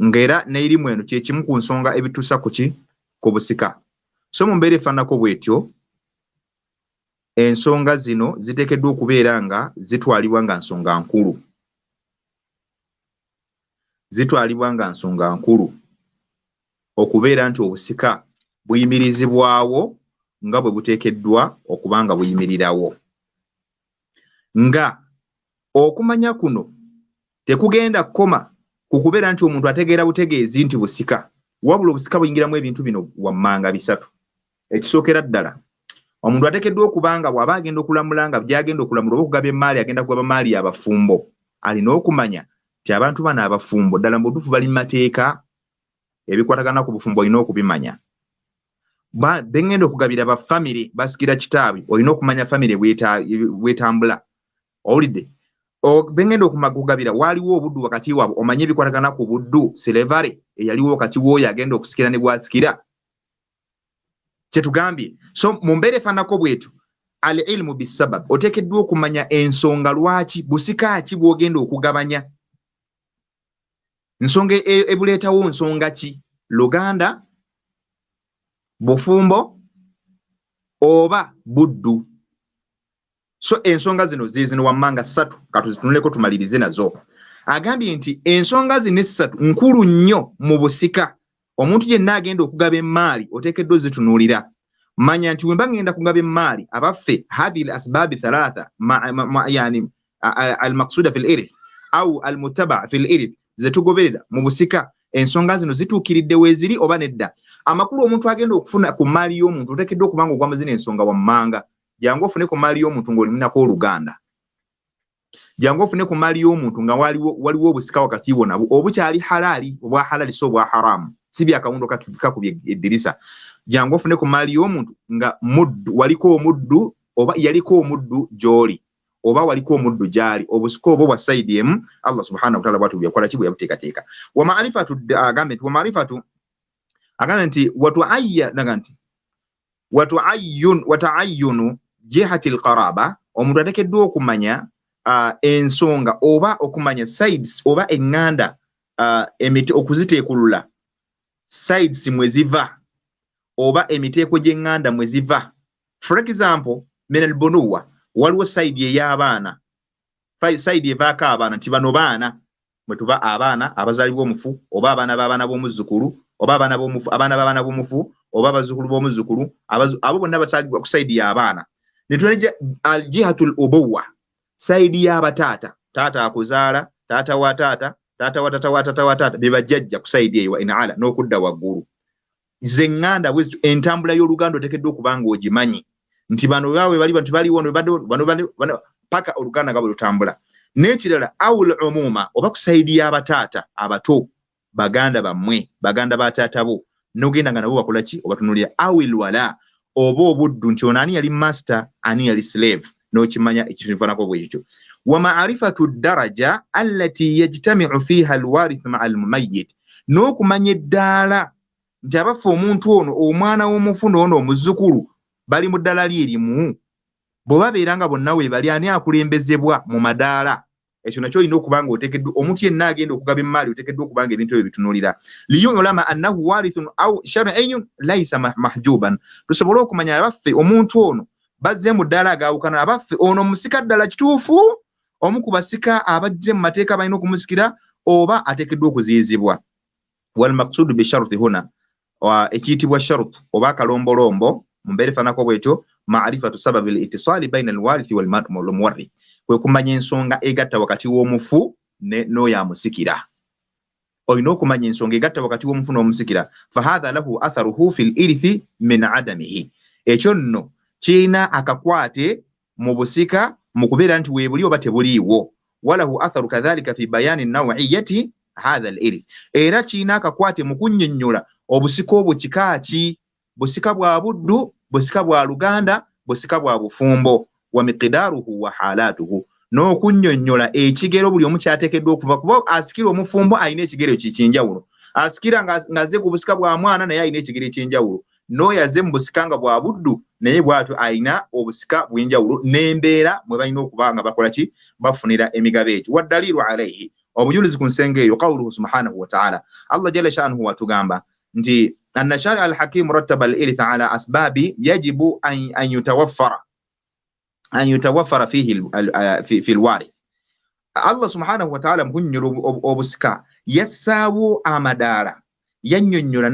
ng'era n'erimu eno kye kimu ku nsonga ebituusa ku busika. So mu mbeera efaananako bw'etyo ensonga zino ziteekeddwa okubeera nga zitwalibwa nga nsonga nkulu. Zitwalibwa nga nsonga nkulu okubeera nti obusika buyimirizibwawo nga bwe buteekeddwa okuba nga buyimirirawo. Nga okumanya kuno tekugenda kukoma ku kubeera nti omuntu ategeera butegeezi nti busika, wabula obusika buyingiramu ebintu bino wammanga bisatu. Ekisookera ddala, omuntu ateekeddwa okuba nga bw'aba agenda okulamula nga by'agenda okulamula oba okugaba emmaali agenda kugaba maali abafumbo, alina okumanya nti abantu bano abafumbo ddala mu butuufu bali mu mateeka ebikwatagana ku bufumbo olina okubimanya. Bengenda okugabira bafamire basikira kitaabwe olina okumanya famire bwetambula. Owulidde? Bengenda okugabira waaliwo obuddu wakati waabwe omanye ebikwatagana ku buddu silevare eyaliwo wakati w'oyo agenda okusikira ne bwasikira. Kyetugambye, so mu mbeera efaananako bw'etyo al ilmu bisabab, oteekeddwa okumanya ensonga lwaki busika ki bw'ogenda okugabanya. Nsonga ebuleetawo nsonga ki? Luganda, bufumbo oba buddu. So ensonga zino zino wammanga ssatu katuzitunuleko tumalirize nazo. Agambye nti ensonga zino essatu nkulu nnyo mu busika. Omuntu yenna agenda okugaba emmaali oteekeddwa ozitunuulira. Manya nti wemba ngenda kugaba emmaali abaffe hadhihi al-asbab thalatha yani al-maqsuda fil irth au al-muttaba fil irth zetugoberera mu busika, ensonga zino zituukiridde weeziri oba nedda. Amakulu omuntu agenda okufuna ku mmaali y'omuntu oteekeddwa okuba nga ogwama zino ensonga wammanga. Jangu ofune ku mmaali y'omuntu ng'olimunako oluganda. Jangu ofune ku mmaali y'omuntu nga waliwo obusika wakati wo nabwo obukyali halaali, obwa halaali so obwa haramu, si byakawundo kakubye eddirisa. Jangu ofune ku mmaali y'omuntu nga muddu waliko omuddu oba yaliko omuddu gy'oli oba waliko omuddu gy'ali, obusika obwo bwa sayidi emu Allah subhanahu wa ta'ala bw'atu byakola ki bwe yabuteekateeka. Wa ma'rifatu agambe nti wa ma'rifatu agambe nti wata'ayyunu jihati al-qaraba, omuntu ateekeddwa okumanya ensonga oba okumanya sides oba eŋŋanda emiti okuziteekulula sides mwe ziva oba emiteeko gy'eŋŋanda mwe ziva. For example, min al-bunuwa waliwo side ey'abaana, side evaako abaana nti bano baana mwe tuba abaana abazaalibwa omufu oba abaana b'abaana b'omuzzukulu oba abaana b'abaana b'omufu oba abazzukulu b'omuzzukulu, abo bonna basaalibwa ku side y'abaana. Ne tulajja al-jihatul ubuwa, side y'abataata, taata akuzaala, taata wa taata, taata wa taata wa taata wa taata, be bajjajja ku side eyo wa inala n'okudda waggulu. Ze ŋŋanda bwe entambula y'oluganda oteekeddwa okuba nga ogimanyi nti bano baawe baliwo bano paka oluganda nga bwe lutambula. N'ekirala awul umuma oba ku side y'abataata abato baganda bammwe, baganda ba taata bo, n'ogenda nga nabo bakola ki obatunulira. Awil wala oba obuddu nti ono ani yali master ani yali slave, n'okimanya ekifanako bwekyo. Wa ma'rifatu daraja allati yajtami'u fiha alwarith ma'a almumayyit, n'okumanya eddaala nti abafa omuntu ono omwana w'omufu n'ono omuzzukulu bali mu ddala lyerimu. Bwe babeera nga bonna we bali ani akulembezebwa mu madaala. Ekyo nakyo olina okuba nga oteekeddwa, omuntu yenna agenda okugaba emmaali oteekeddwa okuba nga ebintu ebyo bitunulira. Liyulama annahu warithun au shar'iyyun laysa mahjuban, tusobole okumanya abaffe omuntu ono bazze mu ddaala agaawukana. Abaffe ono musika ddala kituufu, omu ku basika abajje mu mateeka balina okumusikira oba ateekeddwa okuziyizibwa. Wal maqsudu bi sharti huna, ekiyitibwa shart oba akalombolombo mu mbeera efaanako bw'etyo, ma'rifatu sababi al-ittisali bayna al-warithi wal muwarrith, kwe kumanya ensonga egatta wakati w'omufu n'oyo amusikira. Olina okumanya ensonga egatta wakati w'omufu n'omusikira. Fahadha lahu atharuhu fil irithi min adamihi, ekyo nno kirina akakwate mu busika mu kubeera nti weebuli oba tebuliiwo. Walahu atharu kadhalika fi bayani naw'iyati hadha al-irith, era kirina akakwate mu kunnyonnyola obusika obwo kika ki, busika bwa buddu, busika bwa luganda, busika bwa bufumbo. Wa miqdaruhu wa halatuhu, n'okunnyonnyola ekigero buli omu kyateekeddwa okuva, kuba asikira omufumbo alina ekigero kikinjawulo, asikira ng'azze ku busika bwa mwana naye alina ekigero ekyenjawulo, n'oyo azze mu busika nga bwa buddu naye bw'atyo alina obusika bw'enjawulo n'embeera mwe balina okuba nga bakola ki bafunira emigabo egyo. Waddaliilu alayhi obujulizi ku nsonga eyo qawluhu subhanahu wa ta'ala, Allah jalla sha'nuhu watugamba nti anna shari al-hakim rattaba al-irth ala asbabi yajibu an yutawaffara fihi fi al-warith. Allah subhanahu wa ta'ala mukunnyula obusika yassaawo amadaala, yannyonnyola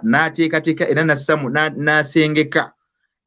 n'ateekateeka era n'asengeka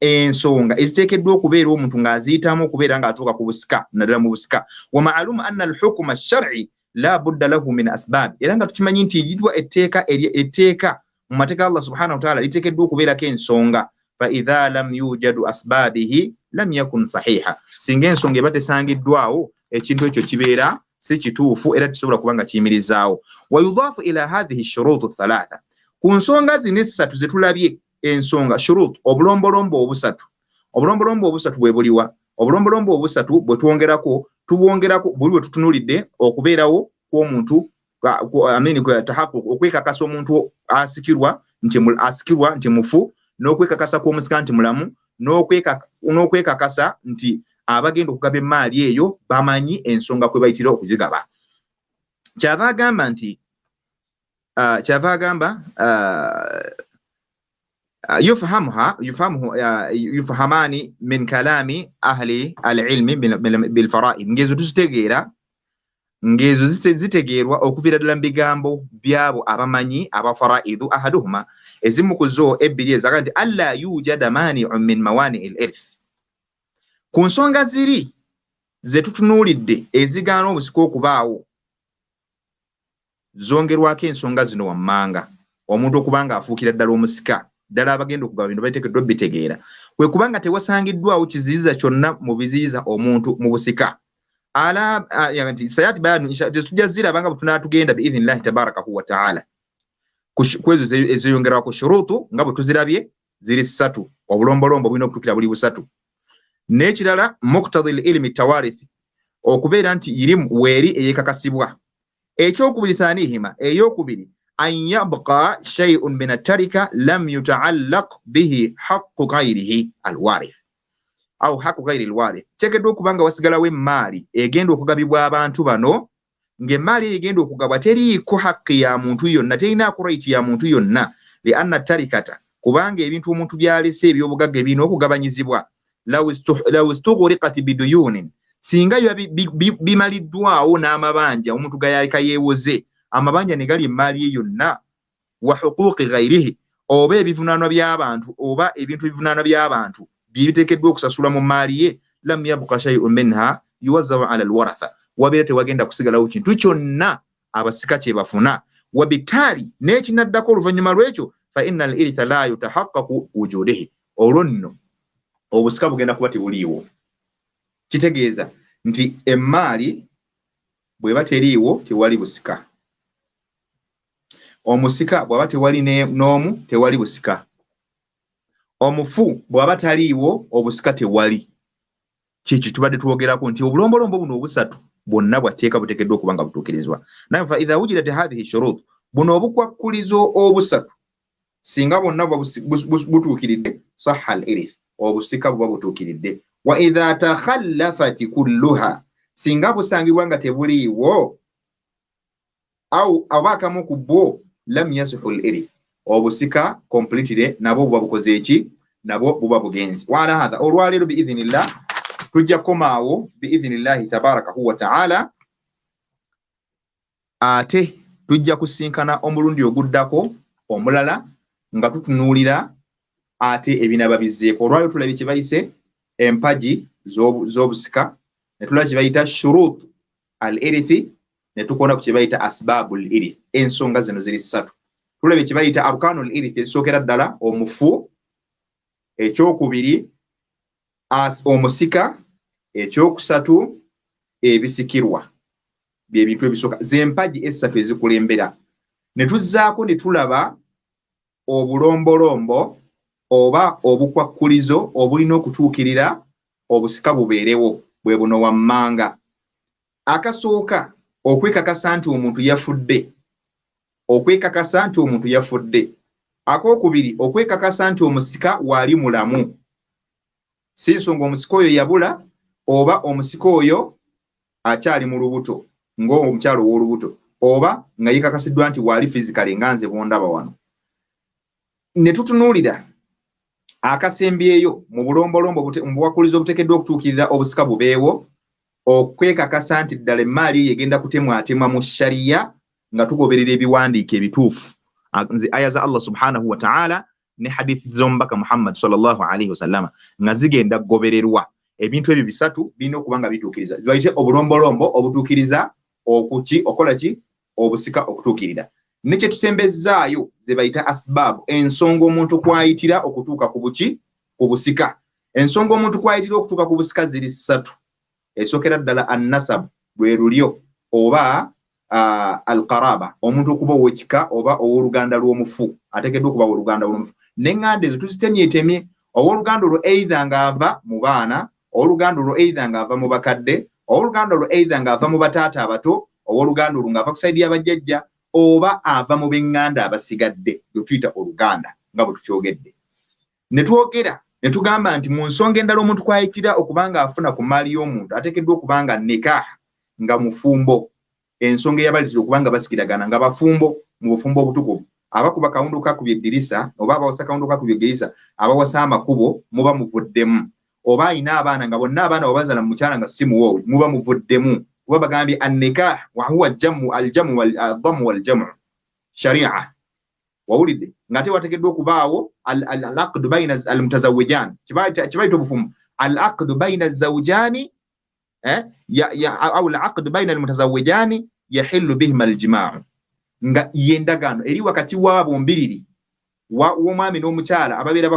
ensonga eziteekeddwa okubeera omuntu ng'aziyitamu okubeera ng'atuuka ku busika naddala mu busika. Wa ma'lumu anna al-hukma ash-shar'i la budda lahu min asbab, era nga tukimanyi nti ejidwa etteeka mu mateeka Allah subhanahu wa ta'ala liteekeddwa okubeerako ensonga. Fa idha lam yujadu asbabihi lam yakun sahiha, singa ensonga eba tesangiddwawo ekintu ekyo kibeera si kituufu era kisobola kuba nga kiyimirizaawo. Wa yudaafu ila hadhihi shuruutu thalatha, ku nsonga zino essatu ze tulabye ensonga shuruut, obulombolombo obusatu. Obulombolombo obusatu bwe buliwa? Obulombolombo obusatu bwe tubwongerako buli bwe tutunuulidde okubeerawo kw'omuntu okwekakasa omuntu asikirwa nti mufu, n'okwekakasa kw'omusika nti mulamu, n'okwekakasa nti abagenda okugaba emaali eyo bamanyi ensonga kwe bayitira okugigaba. Kyava agamba yufahamani min kalami ahli al-ilmi bil fara'id, ngezo tuzitegeera, ngezo zitegeerwa okuviira ddala mu bigambo byabo abamanyi aba faraidu. Ahaduhuma, ezimu ku zo ebbiri ezaga nti alla yujada mani'un min mawani al-irth, ku nsonga ziri ze tutunuulidde ezigaana obusika okubaawo zongerwako ensonga zino wammanga, omuntu okuba nga afuukira ddala omusika, ddala abagenda okugaba bintu bateekeddwa bitegeera, kwe kubanga tewasangiddwawo kiziyiza kyonna mu biziyiza omuntu mu busika. Sayati bayanu tujja zirabanga bwe tunaatugenda biidhnillahi tabarakahu wa ta'ala kwezo ezeyongerwa ku shuruutu nga bwe tuzirabye ziri ssatu, obulombolombo bulina okutuukira buli busatu. N'ekirala muqtadil ilmi tawarithi, okubeera nti irimu weeri eyekakasibwa. Ekyokubiri thanihima, eyokubiri an yabqa shay'un min at-tarika lam yuta'allaq bihi haqqu ghayrihi al-warith aw haqqu ghayri al-warith, teekeddwa okubanga wasigalawo emaali egenda okugabibwa abantu bano, ng'emaali eyo egenda okugabwa teriiko haqqi ya muntu yonna, terinaako right ya muntu yonna. Li anna tarikata, kubanga ebintu omuntu byalese ebyobugagga ebirina okugabanyizibwa. Law istughriqat biduyunin, singa bimaliddwawo n'amabanja omuntu gayalika yeewoze, amabanja ne gali emaali ye yonna. Wa huquuqi ghayrihi, oba ebivunaanwa by'abantu oba ebintu ebivunaanwa by'abantu biteekeddwa okusasula mu maali ye, lam yabqa shay'un minha yuwazzawu ala alwaratha, wabeera tewagenda kusigalawo kintu kyonna abasika kye bafuna. Wabitaali, n'ekinaddako oluvannyuma lw'ekyo, fa inna al-iritha la yutahaqqaqu wujudihi, olwo nno obusika bugenda kuba tebuliiwo. Kitegeeza nti emaali bw'eba teriiwo tewali busika, omusika bw'aba tewali n'omu tewali busika, omufu bw'aba taliiwo obusika tewali. Kiki tubadde twogerako nti obulombolombo buno obusatu bwonna bwatteeka buteekeddwa okuba nga butuukirizwa. Naye fa idha wujidat hadhihi shuruut, buno obukwakkulizo obusatu singa bwonna butuukiridde, sahha al-irith, obusika buba butuukiridde. Wa idha takhallafat kulluha, singa busangibwa nga tebuliiwo, au akamu ku bwo, lam yasihu al-irith, obusika completely nabo buba bukoze eki, nabo buba bugenzi. Wa ala hadha, olwaleero biidhnillah tujja komaawo biidhnillahi tabarakahu wa ta'ala, ate tujja kusinkana omulundi oguddako omulala nga tutunuulira ate ebinaba bizzeeko. Olwaleero tulabye kye bayise empaji z'obusika, ne tulaba kye bayita shuruut al-irithi, ne tukoona ku kye bayita asbaabul irith. Ensonga zino ziri ssatu. Tulabye kye bayita arkaanul irith, ezisookera ddala omufu, ekyokubiri omusika, ekyokusatu ebisikirwa, bye bintu ebisooka, z'empaji essatu ezikulembera. Ne tuzzaako ne tulaba obulombolombo oba obukwakkulizo obulina okutuukirira obusika bubeerewo, bwe buno wammanga. Akasooka, okwekakasa nti omuntu yafudde, okwekakasa nti omuntu yafudde. Akookubiri, okwekakasa nti omusika waali mulamu, si nsonga omusika oyo yabula oba omusika oyo akyali mu lubuto ng'omukyalo w'olubuto oba nga yekakasiddwa nti waali physically nga nze bondaba wano. Ne tutunuulira akasembyeyo mu bulombolombo mu buwakulizo obuteekeddwa okutuukirira obusika bubeewo okwekakasa nti ddala emmaali egenda kutemwatemwa mu shariya nga tugoberera ebiwandiiko ebituufu nze aya za Allah subhanahu wa ta'ala ne hadithi z'omubaka Muhammad sallallahu alaihi wasallama nga zigenda kugobererwa. Ebintu ebyo bisatu birina okuba nga bituukiriza bayite obulombolombo obutuukiriza okola ki obusika okutuukirira. Ne kye tusembezaayo ze bayita asbaabu ensonga omuntu kwayitira okutuuka ku busika. Ensonga omuntu kwayitira okutuuka ku busika ziri ssatu. Esookera ddala annasab lwe lulyo oba alqaraba omuntu okuba ow'ekika oba ow'oluganda lw'omufu ateekeddwa okuba oluganda lw'omufu. N'eŋŋanda ezo tuzitemyetemye ow'oluganda olwo either ng'ava mu baana, ow'oluganda olwo either ng'ava mu bakadde, ow'oluganda olwo either ng'ava mu bataata abato, ow'oluganda olwo ng'ava ku sayidi y'abajjajja oba ava mu b'eŋŋanda abasigadde bwe tuyita oluganda nga bwe tukyogedde. Ne twogera ne tugamba nti mu nsonga endala omuntu kwayitira okubanga afuna ku maali y'omuntu ateekeddwa okubanga nikah nga mufumbo. Ensonga eyabalitira okubanga basikiragana nga bafumbo mu bufumbo obutukuvu. Abakuba kawundu kakubye eddirisa oba abawasa kawundu kakubye eddirisa abawasa amakubo muba muvuddemu. Oba ayina abaana nga bonna abaana wabazala mu mukyala nga si muwoowe muba muvuddemu. Kuba bagambye annikah wa huwa aljamu waddamu waljamu sharia. Wawulidde nga ate wateekeddwa okubaawo al-aqdu bayina al-mutazawwijani kibayita obufumbo al-aqdu bayina az-zawjani au al-aqdu bayina al-mutazawwijani yahillu bihima al-jima'u nga yendagano eri wakati waabo mbiriri w'omwami n'omukyala ababeera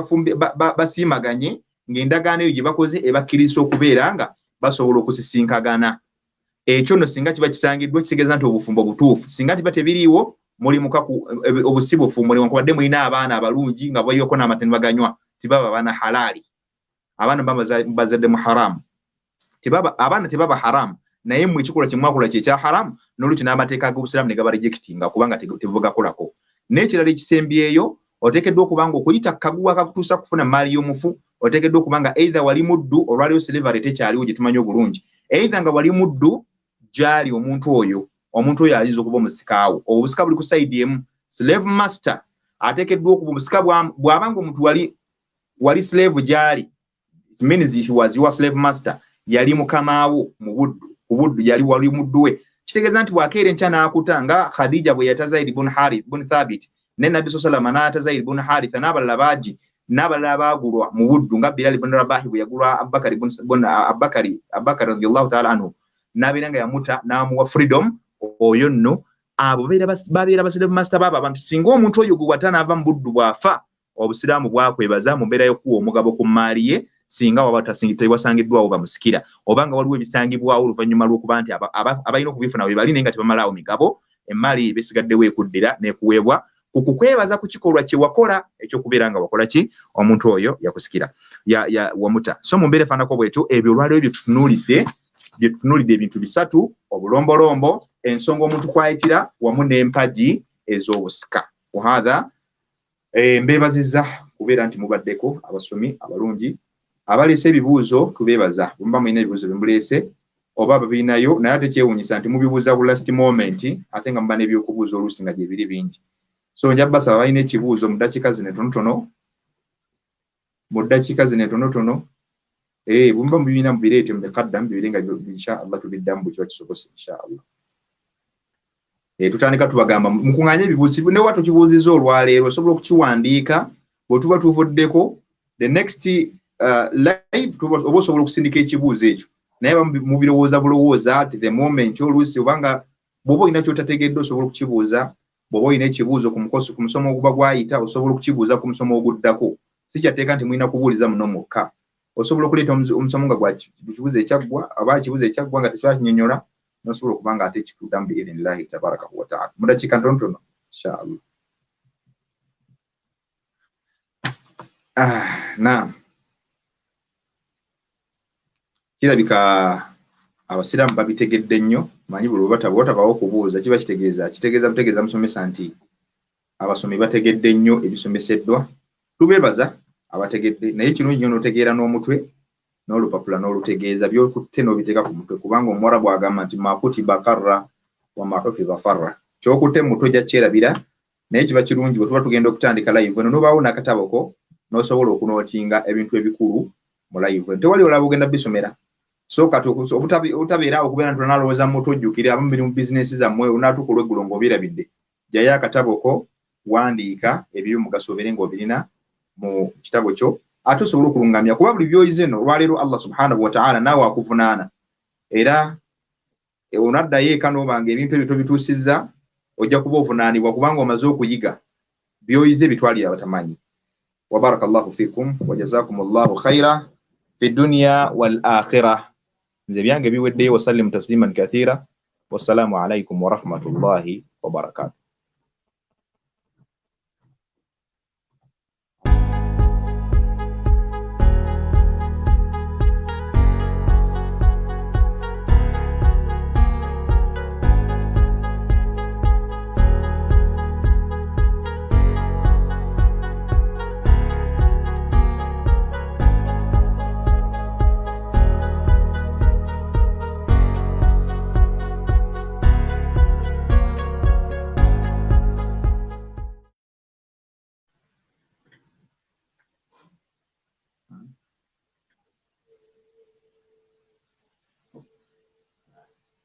basiimaganye ng'endagaano eyo gye bakoze ebakkiriza okubeera nga basobola okusisinkagana. Ekyo nno singa kiba kisangiddwa kitegeeza nti obufumbo butuufu. Singa tiba tebiriiwo muli mukaku obusibufu muli wakubadde mulina abaana abalungi nga balioko n'amateni baganywa tibaba abaana halaali. Abaana bazadde mu haramu. Abaana tebaba haramu naye mu ekikola kye mwakola kye kya haramu n'olwekyo n'amateeka g'obusiraamu ne gaba rejectinga kubanga tebugakolako. N'ekirala ekisembyeyo oteekeddwa okuba nga okuyita kaguwa kakutuusa kufuna maali y'omufu oteekeddwa okuba nga either wali muddu olwaliwo slavery tekyaliwo gye tumanyi obulungi, either nga wali muddu gyali omuntu oyo ayinza okuba omusikaawo. Obusika buli ku sayidi emu. Slave master ateekeddwa okuba omusika bw'abanga omuntu wali slave gyali, it means he was your slave master, yali mukamaawo ku buddu yali wali muddu we. Kitegeeza nti bw'akeera enkya n'akuta nga Khadija bwe yata Zaid ibn Harith ibn Thabit ne Nabbi sallallahu n'ata Zaid ibn Haritha n'abalala baagi n'abalala baagulwa mu buddu nga Bilal ibn Rabah bwe yagulwa Abubakar radiyallahu ta'ala anhu n'abeera nga yamuta n'amuwa freedom. Oyo nno abo babeera baslave master baba abantu. Singa omuntu oyo gwe wata n'ava mu buddu bw'afa obusiraamu bwakwebaza mu mbeera y'okuwa omugabo ku maali ye singa waba tewasangiddwawo bamusikira oba nga waliwo ebisangibwawo oluvannyuma lw'okuba nti abalina okubifuna bwe bali naye nga tebamalaawo migabo emmaali besigaddewo ekuddira n'ekuweebwa ku kukwebaza ku kikolwa kye wakola ekyokubeera nga wakola ki omuntu oyo yakusikira wamuta. So mu mbeera efaanako bwetyo ebyo olwaliwo bye tutunuulidde ebintu bisatu: obulombolombo, ensonga omuntu kwayitira wamu n'empaji ez'obusika. Wahatha mbeebazizza kubeera nti mubaddeko abasomi abalungi abaleese ebibuuzo tubeebaza. Muba mulina ebibuuzo bimuleese oba ababiinayo naye ate kyewuunyisa nti mubibuuza bu last moment ate nga muba n'ebyokubuuza oluusi nga gye biri bingi. So nja basaba balina ekibuuzo mu ddakiika zino entonotono bwe mubiina mubireete mubiqaddamu bibire nga inshallah tubiddamu bwe kiba kisobose inshallah. Tutandika tubagamba mukuŋŋaanye ebibuuzo ne watu kibuuzizza olwaleero osobola okukiwandiika bwe tuba tuvuddeko the next live oba osobola okusindika ekibuuzo ekyo naye mubirowooza bulowooza at the moment oluusi obanga bw'oba olina kyotategedde osobola okukibuuza. Bw'oba olina ekibuuzo ku musomo oguba gwayita osobola okukibuuza ku musomo oguddako. Si kyateeka nti mulina kubuuliza muno mwokka. Osobola okuleeta omusomo nga kibuuzo ekyaggwa aba kibuuzo ekyaggwa nga tekyakinyonnyola n'osobola okuba nga ate kikuddamu biidhnillahi tabaraka wa ta'ala mu ddakiika ntonotono inshallah. Naam, kirabika abasiraamu babitegedde nnyo. Manyi buli bw'otabaawo okubuuza kiba kitegeeza musomesa nti abasomi bategedde nnyo ebisomeseddwa. Tubeebaza abategedde naye kirungi nnyo n'otegeera n'omutwe n'olupapula n'olutegeeza by'okutte n'obiteeka ku mutwe kubanga Omwarabu agamba nti makuti bakarra wa mahufiza farra ky'okutte mu mutwe ojja kyerabira naye kiba kirungi bwe tuba tugenda okutandika live eno n'obaawo n'akatabo ko n'osobola okunootinga ebintu ebikulu mu live eno tewali olaba ogenda bisomera so kati obutabeera okubeera nti onaalowooza mu mutwe ojjukire abamu biri mu bizinesi zammwe onaatuuka olweggulo ng'obirabidde jjayo akatabo ko wandiika eby'omugaso obeere ng'obirina mu kitabo kyo ate osobola okulungamya kuba buli by'oyize no olwaleero Allah subhanahu wa ta'ala naawe akuvunaana era onaddayo eka n'obanga ebintu ebyo tobituusizza ojja kuba ovunaanibwa kubanga omaze okuyiga by'oyize bitwalira abatamanyi wa barakallahu fikum wa jazakumullahu khaira fi dunya wal akhirah nze byange biweddeyo wa sallim tasliman kathira wassalamu alaikum wa rahmatullahi wa barakatuh